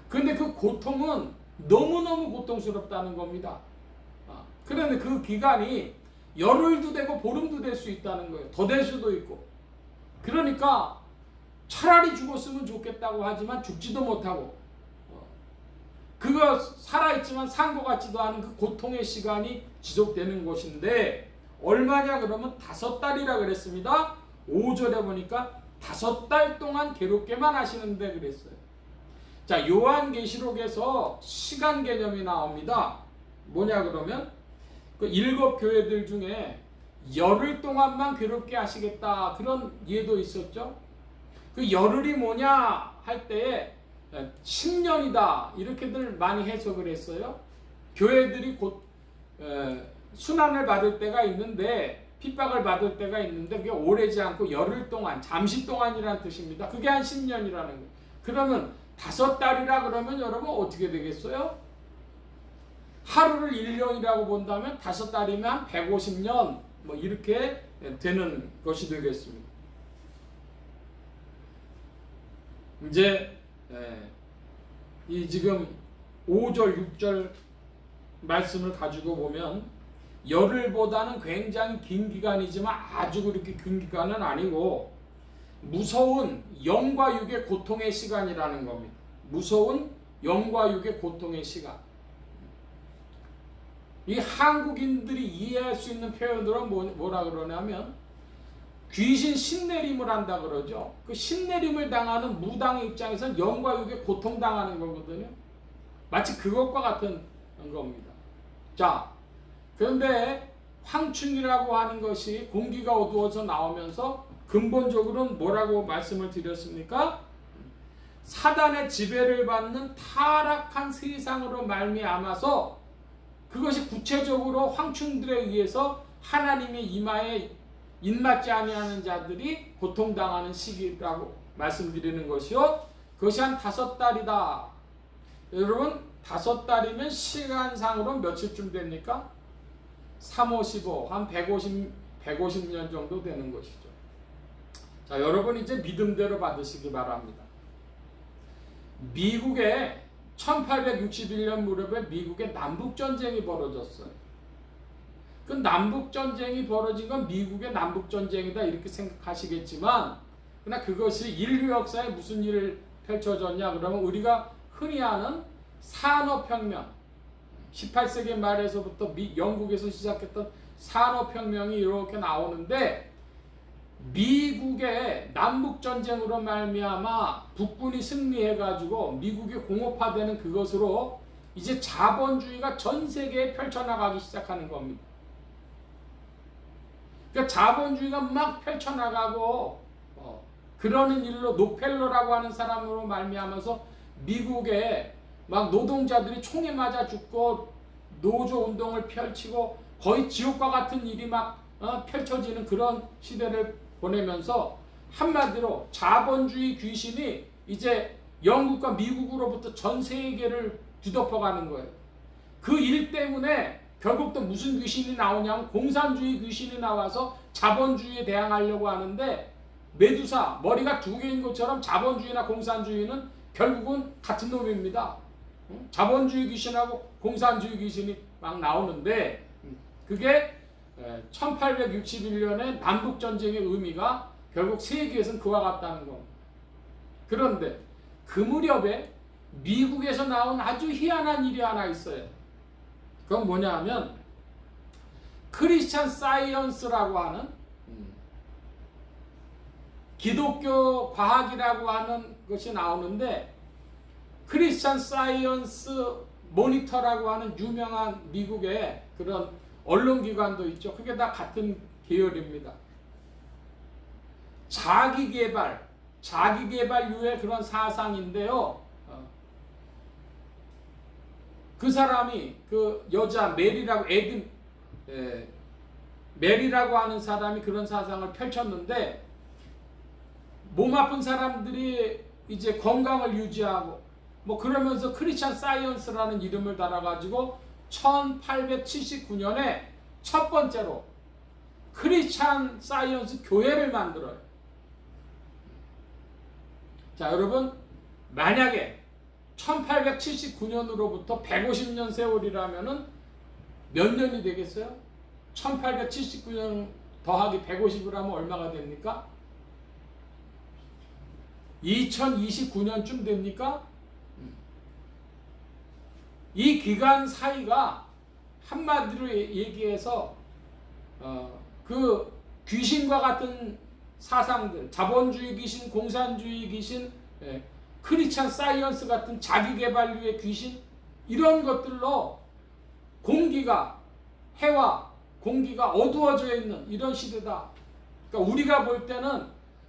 그런데 그 고통은 너무너무 고통스럽다는 겁니다. 그런데 그 기간이 열흘도 되고 보름도 될 수 있다는 거예요. 더 될 수도 있고. 그러니까 차라리 죽었으면 좋겠다고 하지만 죽지도 못하고 그거 살아있지만 산 것 같지도 않은 그 고통의 시간이 지속되는 것인데 얼마냐 그러면 5달이라 그랬습니다. 5절에 보니까 5달 동안 괴롭게만 하시는데 그랬어요. 자, 요한계시록에서 시간 개념이 나옵니다. 뭐냐 그러면 그 7 교회들 중에 열흘 동안만 괴롭게 하시겠다 그런 예도 있었죠. 그 열흘이 뭐냐 할 때에 10년이다 이렇게들 많이 해석을 했어요. 교회들이 곧 순환을 받을 때가 있는데 핍박을 받을 때가 있는데 그게 오래지 않고 열흘 동안 잠시 동안이라는 뜻입니다. 그게 한 10년이라는 거예요. 그러면 5달이라 그러면 여러분 어떻게 되겠어요? 하루를 1년이라고 본다면 5달이면 한 150년 뭐 이렇게 되는 것이 되겠습니다. 이제 이 지금 5절 6절 말씀을 가지고 보면 열흘보다는 굉장히 긴 기간이지만 아주 그렇게 긴 기간은 아니고 무서운 영과 육의 고통의 시간이라는 겁니다. 무서운 영과 육의 고통의 시간. 이 한국인들이 이해할 수 있는 표현으로 뭐라 그러냐면 귀신 신내림을 한다 그러죠. 그 신내림을 당하는 무당의 입장에서는 영과 육의 고통당하는 거거든요. 마치 그것과 같은 겁니다. 자, 그런데 황충이라고 하는 것이 공기가 어두워서 나오면서 근본적으로는 뭐라고 말씀을 드렸습니까? 사단의 지배를 받는 타락한 세상으로 말미암아서 그것이 구체적으로 황충들에 의해서 하나님의 이마에 인맞지 아니하는 자들이 고통당하는 시기라고 말씀드리는 것이요. 그것이 한 5달이다. 여러분 5달이면 시간상으로 며칠쯤 됩니까? 3, 5, 15, 한 150년 정도 되는 것이죠. 자, 여러분 이제 믿음대로 받으시기 바랍니다. 미국에 1861년 무렵에 미국에 남북전쟁이 벌어졌어요. 그 남북전쟁이 벌어진 건 미국의 남북전쟁이다 이렇게 생각하시겠지만 그러나 그것이 인류 역사에 무슨 일을 펼쳐졌냐 그러면 우리가 흔히 아는 산업혁명 18세기 말에서부터 영국에서 시작했던 산업혁명이 이렇게 나오는데 미국의 남북전쟁으로 말미암아 북군이 승리해가지고 미국이 공업화되는 그것으로 이제 자본주의가 전 세계에 펼쳐나가기 시작하는 겁니다. 그러니까 자본주의가 막 펼쳐나가고 그러는 일로 록펠러라고 하는 사람으로 말미암아서 미국에 막 노동자들이 총에 맞아 죽고 노조 운동을 펼치고 거의 지옥과 같은 일이 막 펼쳐지는 그런 시대를 보내면서 한마디로 자본주의 귀신이 이제 영국과 미국으로부터 전 세계를 뒤덮어가는 거예요. 그 일 때문에 결국 또 무슨 귀신이 나오냐면 공산주의 귀신이 나와서 자본주의에 대항하려고 하는데 메두사 머리가 2개인 것처럼 자본주의나 공산주의는 결국은 같은 놈입니다. 자본주의 귀신하고 공산주의 귀신이 막 나오는데 그게 1861년에 남북전쟁의 의미가 결국 세계에서는 그와 같다는 겁니다. 그런데 그 무렵에 미국에서 나온 아주 희한한 일이 하나 있어요. 그건 뭐냐 하면 크리스찬 사이언스라고 하는 기독교 과학이라고 하는 것이 나오는데 크리스찬 사이언스 모니터라고 하는 유명한 미국의 그런 언론기관도 있죠. 그게 다 같은 계열입니다. 자기개발류의 그런 사상인데요. 그 사람이 그 여자 메리라고 하는 사람이 그런 사상을 펼쳤는데 몸 아픈 사람들이 이제 건강을 유지하고 뭐 그러면서 크리스찬 사이언스라는 이름을 달아가지고 1879년에 첫 번째로 크리스찬 사이언스 교회를 만들어요. 자, 여러분 만약에 1879년으로부터 150년 세월이라면은 몇 년이 되겠어요? 1879년 더하기 150을 하면 얼마가 됩니까? 2029년쯤 됩니까? 이 기간 사이가 한마디로 얘기해서 그 귀신과 같은 사상들, 자본주의 귀신, 공산주의 귀신, 크리스찬 사이언스 같은 자기개발류의 귀신, 이런 것들로 공기가, 해와 공기가 어두워져 있는 이런 시대다. 그러니까 우리가 볼 때는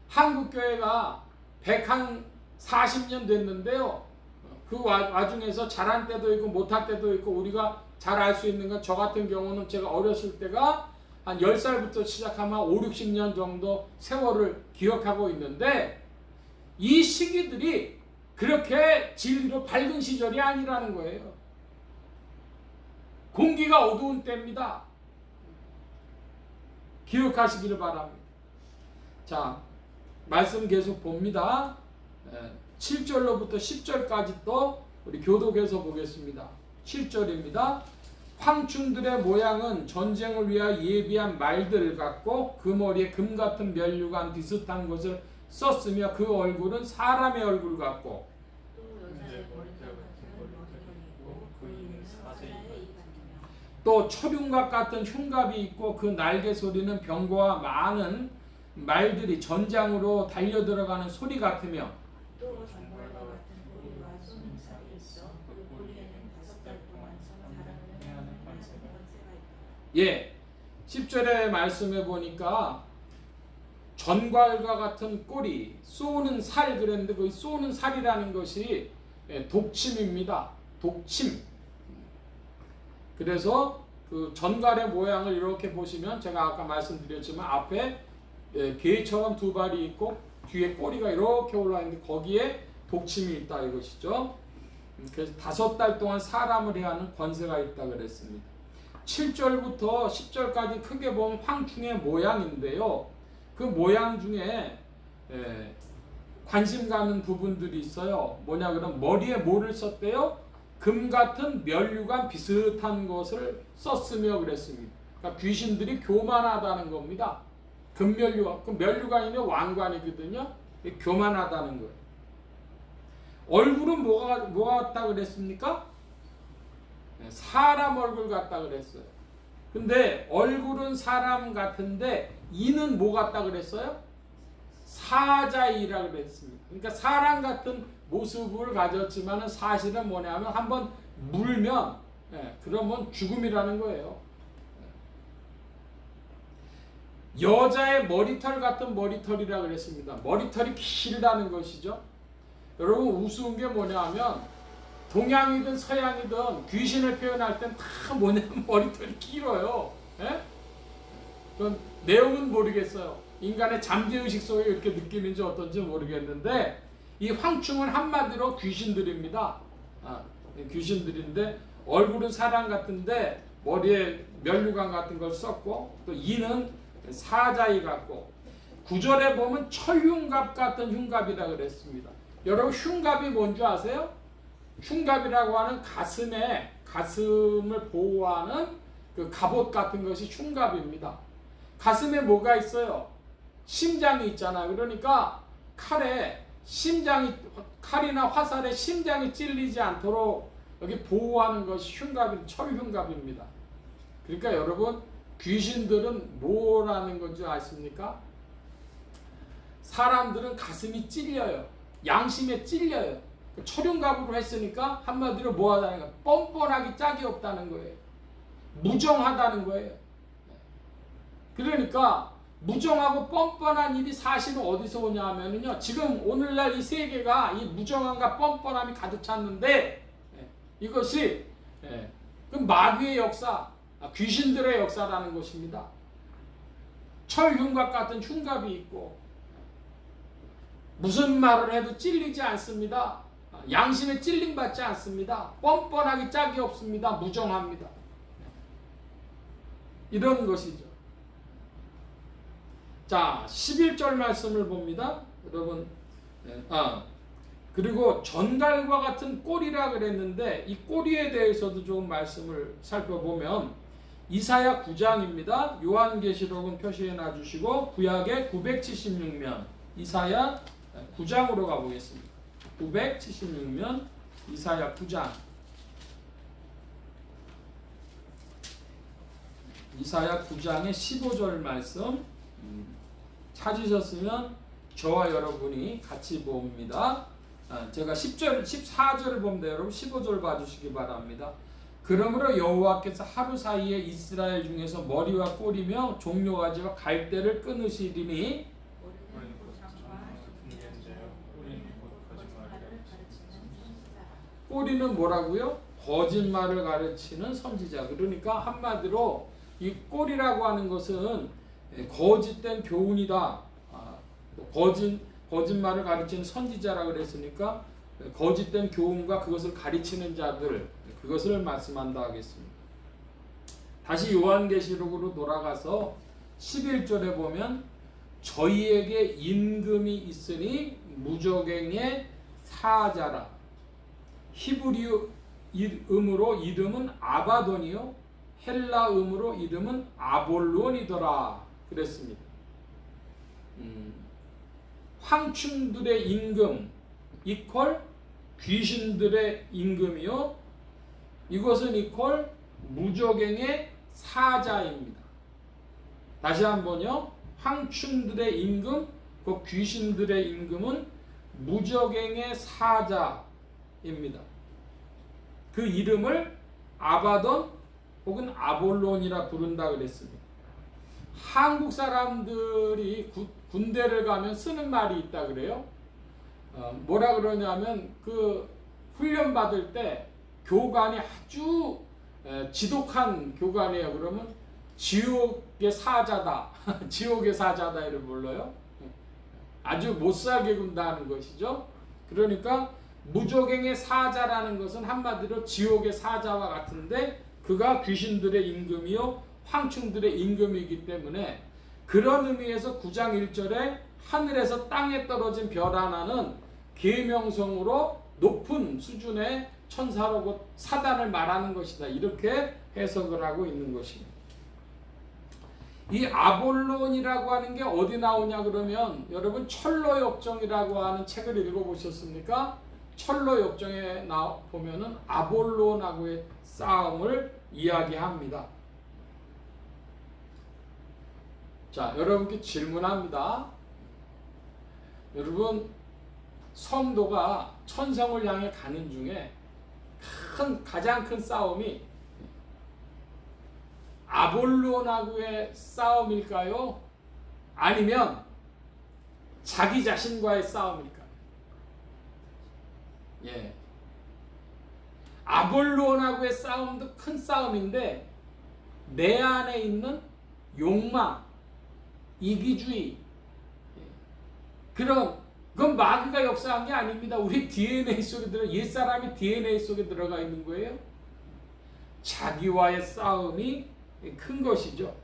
한국교회가 140년 됐는데요. 그 와중에서 잘한 때도 있고 못할 때도 있고, 우리가 잘 알 수 있는 건, 저 같은 경우는 제가 어렸을 때가 한 10살부터 시작하면 5, 60년 정도 세월을 기억하고 있는데, 이 시기들이 그렇게 진리로 밝은 시절이 아니라는 거예요. 공기가 어두운 때입니다. 기억하시기를 바랍니다. 자, 말씀 계속 봅니다. 7절로부터 10절까지 또 우리 교독에서 보겠습니다. 7절입니다. 황충들의 모양은 전쟁을 위하여 예비한 말들 같고 그 머리에 금 같은 면류관 비슷한 것을 썼으며 그 얼굴은 사람의 얼굴 같고 또 철흉갑 같은 흉갑이 있고 그 날개 소리는 병거와 많은 말들이 전장으로 달려들어가는 소리 같으며 또 전갈과 같은 고리와 쏘는 살이 있어 그 고리에는 5달 동안 사람을 하는 권세가 있다. 예, 10절의 말씀에 보니까 전갈과 같은 꼬리, 쏘는 살 그랬는데 그 쏘는 살이라는 것이 독침입니다. 독침. 그래서 그 전갈의 모양을 이렇게 보시면 제가 아까 말씀드렸지만 앞에 개처럼 두 발이 있고 뒤에 꼬리가 이렇게 올라 있는데 거기에 독침이 있다 이것이죠. 그래서 5달 동안 사람을 해야 하는 권세가 있다 그랬습니다. 7절부터 10절까지 크게 보면 황충의 모양인데요. 그 모양 중에 관심 가는 부분들이 있어요. 뭐냐 그러면 머리에 뭐를 썼대요? 금 같은 면류관 비슷한 것을 썼으며 그랬습니다. 그러니까 귀신들이 교만하다는 겁니다. 금면류관, 그 면류관이면 왕관이거든요. 교만하다는 거예요. 얼굴은 뭐가 같다 그랬습니까? 사람 얼굴 같다 그랬어요. 근데 얼굴은 사람 같은데 이는 뭐 같다 그랬어요? 사자이라 그랬습니다. 그러니까 사람 같은 모습을 가졌지만 사실은 뭐냐면 한번 물면 그러면 죽음이라는 거예요. 여자의 머리털 같은 머리털이라 그랬습니다. 머리털이 길다는 것이죠. 여러분 우스운 게 뭐냐면 동양이든 서양이든 귀신을 표현할 땐 다 뭐냐면 머리털이 길어요. 그건 내용은 모르겠어요. 인간의 잠재의식 속에 이렇게 느끼는지 어떤지 모르겠는데 이 황충은 한마디로 귀신들입니다. 귀신들인데 얼굴은 사람 같은데 머리에 면류관 같은 걸 썼고 또 이는 사자이 같고 9절에 보면 철흉갑 같은 흉갑이라 그랬습니다. 여러분 흉갑이 뭔지 아세요? 흉갑이라고 하는 가슴을 보호하는 그 갑옷 같은 것이 흉갑입니다. 가슴에 뭐가 있어요? 심장이 있잖아. 그러니까 칼이나 화살에 심장이 찔리지 않도록 여기 보호하는 것이 철흉갑입니다. 그러니까 여러분 귀신들은 뭐라는 건지 아십니까? 사람들은 가슴이 찔려요. 양심에 찔려요. 철흉갑으로 했으니까 한마디로 뭐하다는 거예요? 뻔뻔하기 짝이 없다는 거예요. 무정하다는 거예요. 그러니까 무정하고 뻔뻔한 일이 사실은 어디서 오냐 하면요. 지금 오늘날 이 세계가 이 무정함과 뻔뻔함이 가득 찼는데 이것이 그 마귀의 역사, 귀신들의 역사라는 것입니다. 철흉갑 같은 흉갑이 있고 무슨 말을 해도 찔리지 않습니다. 양심에 찔림받지 않습니다. 뻔뻔하기 짝이 없습니다. 무정합니다. 이런 것이죠. 자, 11절 말씀을 봅니다. 여러분, 그리고 전갈과 같은 꼬리라 그랬는데 이 꼬리에 대해서도 좀 말씀을 살펴보면 이사야 9장입니다. 요한계시록은 표시해 놔주시고 구약의 976면 이사야 9장으로 가보겠습니다. 976면 이사야 9장. 이사야 9장의 15절 말씀 찾으셨으면 저와 여러분이 같이 봅니다. 제가 10절, 14절을 봅니다. 여러분 15절 봐주시기 바랍니다. 그러므로 여호와께서 하루 사이에 이스라엘 중에서 머리와 꼬리며 종려가지와 갈대를 끊으시리니 우리는 곧 장과 중견자요 우리는 곧 거짓말을 가르치는 선지자라. 꼬리는 뭐라고요? 거짓말을 가르치는 선지자. 그러니까 한마디로 이 꼬리라고 하는 것은 거짓된 교훈이다. 거짓말을 가르치는 선지자라 그랬으니까 거짓된 교훈과 그것을 가르치는 자들, 그것을 말씀한다 하겠습니다. 다시 요한계시록으로 돌아가서 11절에 보면 저희에게 임금이 있으니 무적행의 사자라. 히브리어 음으로 이름은 아바돈이요 헬라 음으로 이름은 아볼론이더라 그랬습니다. 황충들의 임금 이퀄 귀신들의 임금이요 이것은 이퀄 무적행의 사자입니다. 다시 한번요. 황충들의 임금 그 귀신들의 임금은 무적행의 사자입니다. 그 이름을 아바돈 혹은 아볼론이라 부른다 그랬습니다. 한국 사람들이 군대를 가면 쓰는 말이 있다 그래요. 뭐라 그러냐면 그 훈련 받을 때 교관이 아주 지독한 교관이에요. 그러면 지옥의 사자다, 지옥의 사자다 이를 불러요. 아주 못살게 군다는 것이죠. 그러니까 무적행의 사자라는 것은 한마디로 지옥의 사자와 같은데 그가 귀신들의 임금이요 황충들의 임금이기 때문에 그런 의미에서 9장 1절에 하늘에서 땅에 떨어진 별 하나는 계명성으로 높은 수준의 천사로 곧 사단을 말하는 것이다. 이렇게 해석을 하고 있는 것입니다. 이 아볼론이라고 하는 게 어디 나오냐 그러면 여러분 철로역정이라고 하는 책을 읽어보셨습니까? 철로역정에 보면은 아볼론하고의 싸움을 이야기합니다. 자, 여러분께 질문합니다. 여러분 성도가 천성을 향해 가는 중에 가장 큰 싸움이 아볼론하고의 싸움일까요? 아니면 자기 자신과의 싸움일까요? 예. 아볼론하고의 싸움도 큰 싸움인데 내 안에 있는 욕망, 이기주의, 그건 마귀가 역사한 게 아닙니다. 우리 DNA 속에 옛사람이 DNA 속에 들어가 있는 거예요. 자기와의 싸움이 큰 것이죠.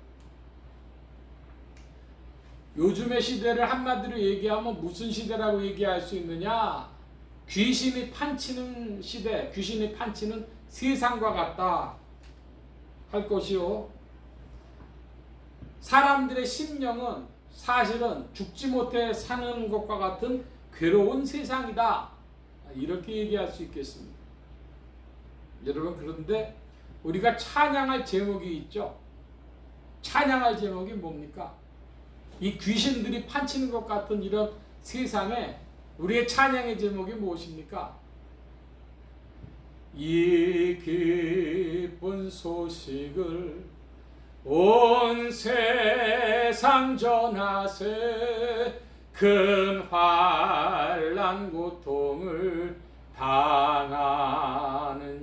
요즘의 시대를 한마디로 얘기하면 무슨 시대라고 얘기할 수 있느냐? 귀신이 판치는 시대, 귀신이 판치는 세상과 같다 할 것이요. 사람들의 심령은 사실은 죽지 못해 사는 것과 같은 괴로운 세상이다. 이렇게 얘기할 수 있겠습니다. 여러분 그런데 우리가 찬양할 제목이 있죠. 찬양할 제목이 뭡니까? 이 귀신들이 판치는 것 같은 이런 세상에 우리의 찬양의 제목이 무엇입니까? 이 기쁜 소식을 온 세상 전하세 큰 환난 고통을 당하는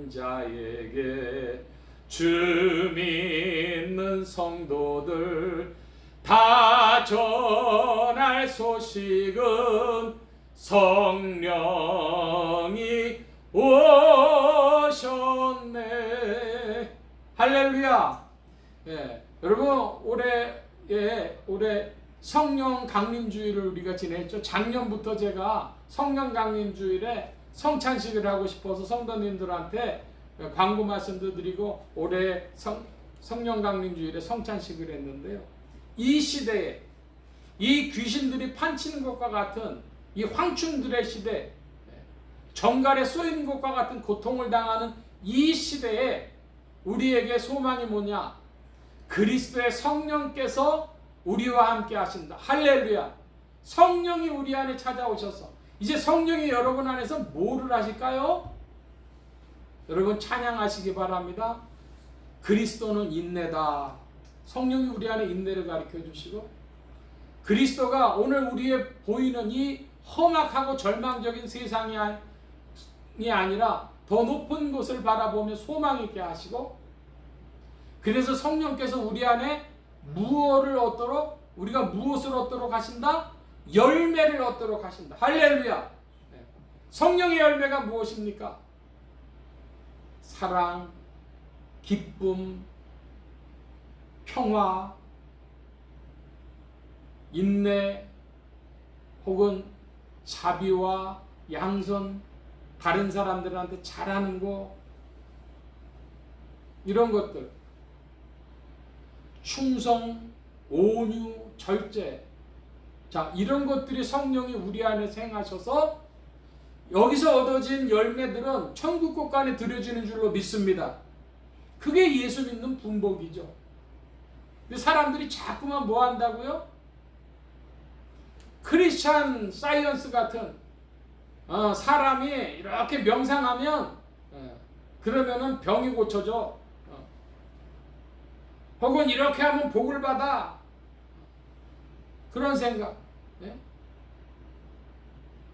자에게 주 믿는 성도들 다 전할 소식은 성령이 오셨네. 할렐루야. 예, 여러분 올해 성령 강림주일을 우리가 지냈죠. 작년부터 제가 성령 강림주일에 성찬식을 하고 싶어서 성도님들한테 광고 말씀도 드리고 올해 성령 강림주일에 성찬식을 했는데요. 이 시대에 이 귀신들이 판치는 것과 같은 이 황충들의 시대, 정갈에 쏘이는 것과 같은 고통을 당하는 이 시대에 우리에게 소망이 뭐냐? 그리스도의 성령께서 우리와 함께 하신다. 할렐루야. 성령이 우리 안에 찾아오셔서 이제 성령이 여러분 안에서 뭐를 하실까요? 여러분 찬양하시기 바랍니다. 그리스도는 인내다. 성령이 우리 안에 인내를 가르쳐 주시고, 그리스도가 오늘 우리의 보이는 이 험악하고 절망적인 세상이 아니라 더 높은 곳을 바라보며 소망 있게 하시고, 그래서 성령께서 우리 안에 무엇을 얻도록, 우리가 무엇을 얻도록 하신다? 열매를 얻도록 하신다. 할렐루야. 성령의 열매가 무엇입니까? 사랑, 기쁨, 평화, 인내, 혹은 자비와 양선, 다른 사람들한테 잘하는 거, 이런 것들, 충성, 온유, 절제, 자, 이런 것들이 성령이 우리 안에 생하셔서 여기서 얻어진 열매들은 천국 곳간에 들여지는 줄로 믿습니다. 그게 예수 믿는 분복이죠. 근데 사람들이 자꾸만 뭐 한다고요? 크리스찬 사이언스 같은 사람이 이렇게 명상하면 그러면은 병이 고쳐져. 혹은 이렇게 하면 복을 받아. 그런 생각.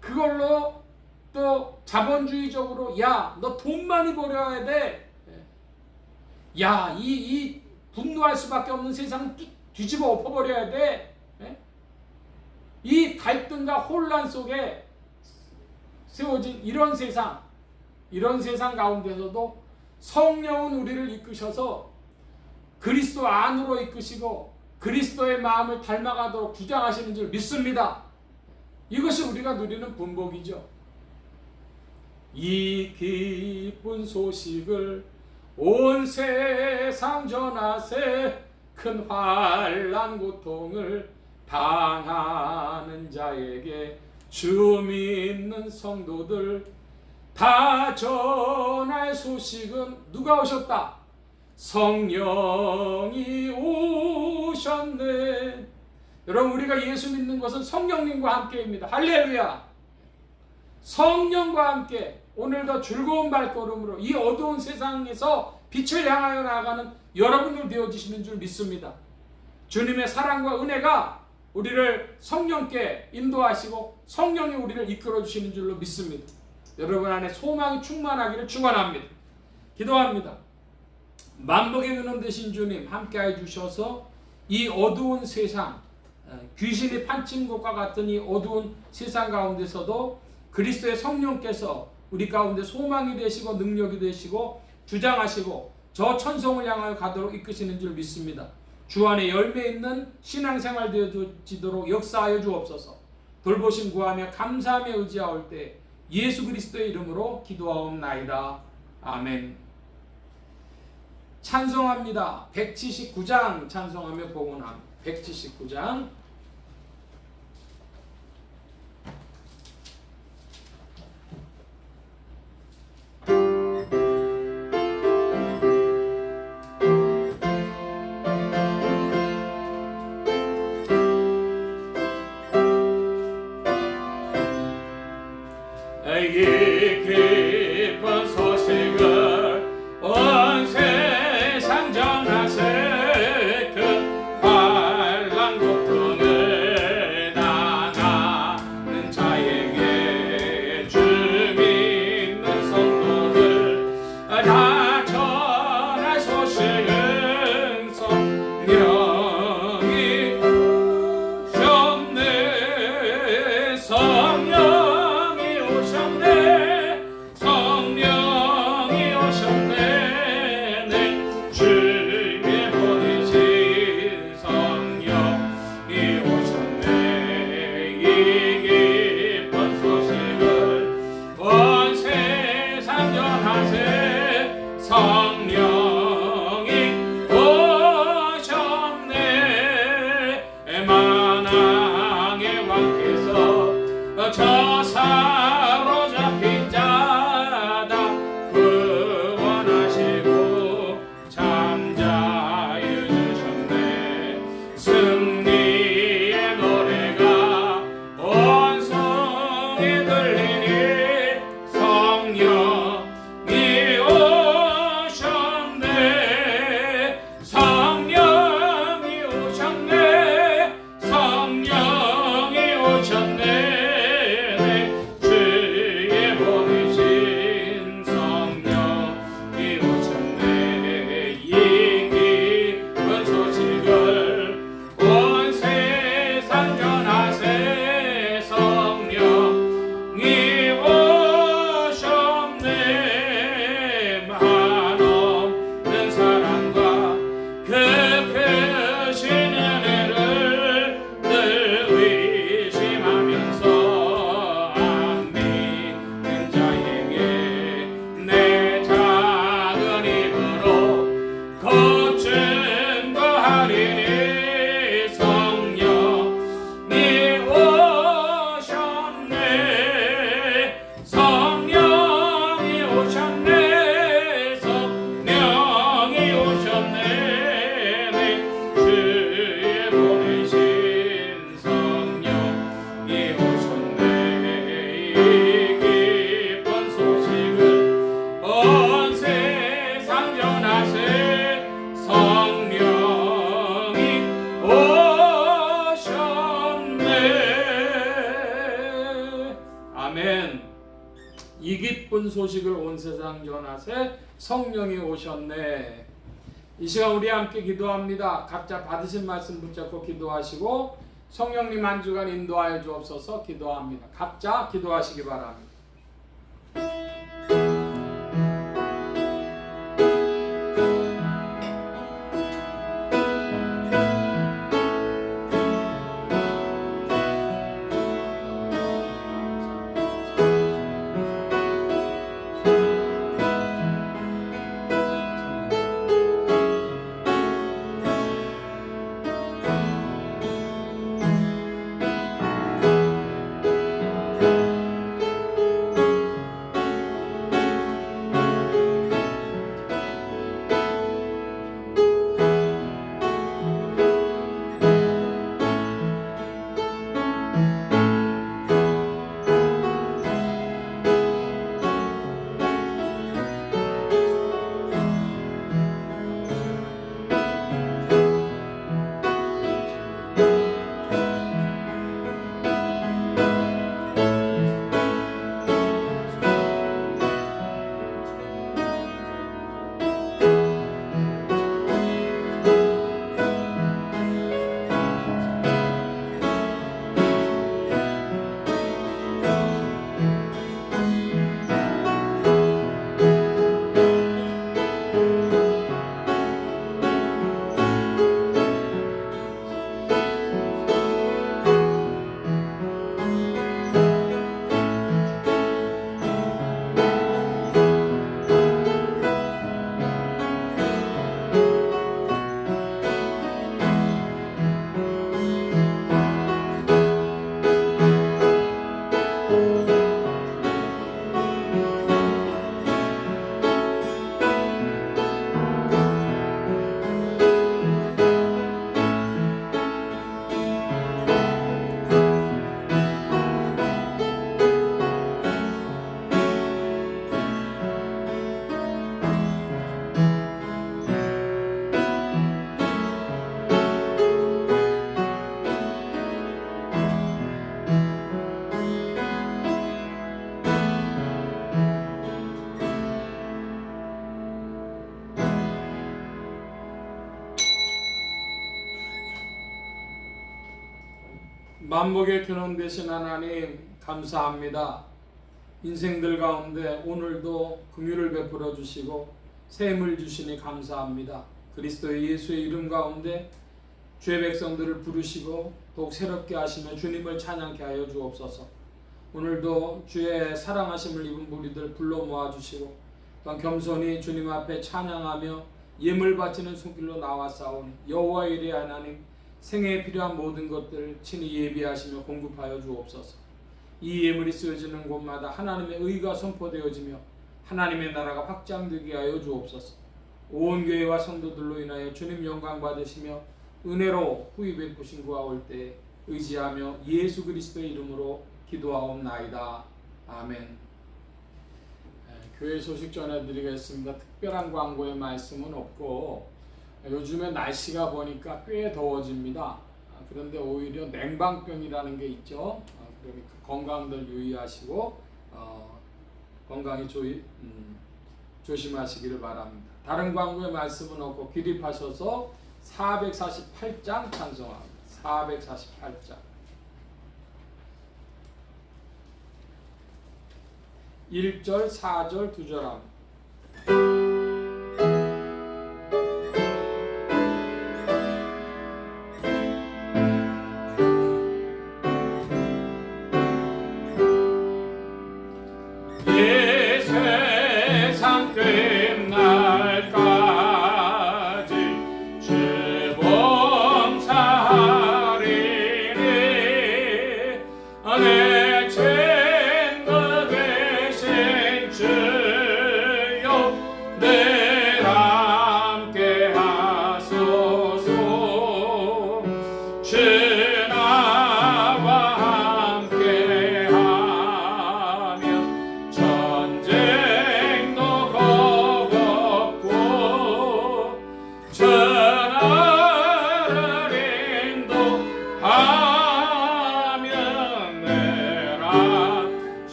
그걸로 또 자본주의적으로 야, 너 돈 많이 벌어야 돼. 야, 이 분노할 수밖에 없는 세상을 뒤집어 엎어버려야 돼. 이 갈등과 혼란 속에 세워진 이런 세상 가운데서도 성령은 우리를 이끄셔서 그리스도 안으로 이끄시고 그리스도의 마음을 닮아가도록 주장하시는 줄 믿습니다. 이것이 우리가 누리는 분복이죠. 이 기쁜 소식을 온 세상 전하세, 큰 환난 고통을 당하는 자에게 주 믿는 성도들 다 전할 소식은 누가 오셨다? 성령이 오셨네. 여러분, 우리가 예수 믿는 것은 성령님과 함께입니다. 할렐루야. 성령과 함께 오늘도 즐거운 발걸음으로 이 어두운 세상에서 빛을 향하여 나아가는 여러분들 되어지시는 줄 믿습니다. 주님의 사랑과 은혜가 우리를 성령께 인도하시고 성령이 우리를 이끌어 주시는 줄로 믿습니다. 여러분 안에 소망이 충만하기를 축원합니다. 기도합니다. 만복의 근원 되신 주님 함께해 주셔서 이 어두운 세상, 귀신이 판친 것과 같은 이 어두운 세상 가운데서도 그리스도의 성령께서 우리 가운데 소망이 되시고 능력이 되시고 주장하시고 저 천성을 향하여 가도록 이끄시는 줄 믿습니다. 주 안에 열매 있는 신앙생활 되어지도록 역사하여 주옵소서. 돌보심 구하며 감사하며 의지하올 때 예수 그리스도의 이름으로 기도하옵나이다. 아멘. 찬송합니다. 179장 찬송하며 봉헌합니다. 179장. 이 기쁜 소식을 온 세상 전하세, 그 환난 고통을 오시네 성령이 오셨네 성령이 오셨네 성령이 오셨네 주의 보내신 성령이 오셨네 이 기쁜 소식을 온 세상 전하세 성령이 오셨네. 아멘. 이 기쁜 소식을 온 세상 전하세 성령이 오셨네. 이 시간 우리 함께 기도합니다. 각자 받으신 말씀 붙잡고 기도하시고 성령님 한 주간 인도하여 주옵소서. 기도합니다. 각자 기도하시기 바랍니다. 만복의 근원 되신 하나님 감사합니다. 인생들 가운데 오늘도 긍휼을 베풀어 주시고 샘을 주시니 감사합니다. 그리스도 예수의 이름 가운데 주의 백성들을 부르시고 더욱 새롭게 하시며 주님을 찬양케 하여 주옵소서. 오늘도 주의 사랑하심을 입은 무리들 불러 모아주시고 또한 겸손히 주님 앞에 찬양하며 예물 바치는 손길로 나와싸우니 여호와 이레 하나님 생애에 필요한 모든 것들을 친히 예비하시며 공급하여 주옵소서. 이 예물이 쓰여지는 곳마다 하나님의 의가 선포되어지며 하나님의 나라가 확장되게 하여 주옵소서. 온 교회와 성도들로 인하여 주님 영광 받으시며 은혜로 후히 베푸신 구하 올 때 의지하며 예수 그리스도의 이름으로 기도하옵나이다. 아멘. 교회 소식 전해드리겠습니다. 특별한 광고의 말씀은 없고 요즘에 날씨가 보니까 꽤 더워집니다. 그런데 오히려 냉방병이라는 게 있죠. 그러니까 건강들 유의하시고 건강히 조심하시기를 바랍니다. 다른 광고의 말씀은 없고 기립하셔서 448장 찬송합니다. 448장 1절 4절 2절 합니다. 세상 끝날까지 주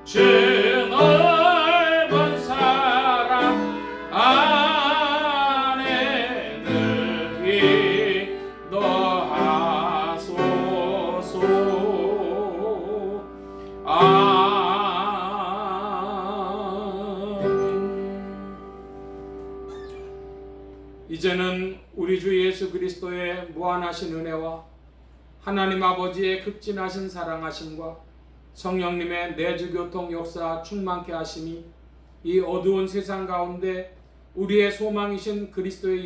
주 넓은 사랑 안에 늘 인도하소서. 이제는 우리 주 예수 그리스도의 무한하신 은혜와 하나님 아버지의 극진하신 사랑하심과 성령님의 내주교통 역사 충만케 하심이 이 어두운 세상 가운데 우리의 소망이신 그리스도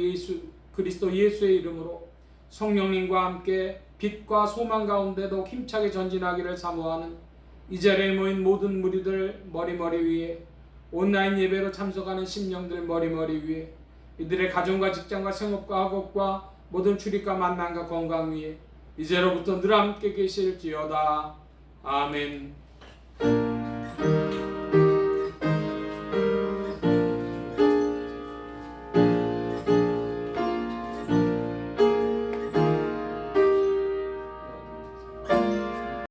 예수의 이름으로 성령님과 함께 빛과 소망 가운데도 힘차게 전진하기를 사모하는 이 자리에 모인 모든 무리들 머리머리 위에, 온라인 예배로 참석하는 심령들 머리머리 위에, 이들의 가정과 직장과 생업과 학업과 모든 출입과 만남과 건강 위에 이제로부터 늘 함께 계실지어다. 아멘.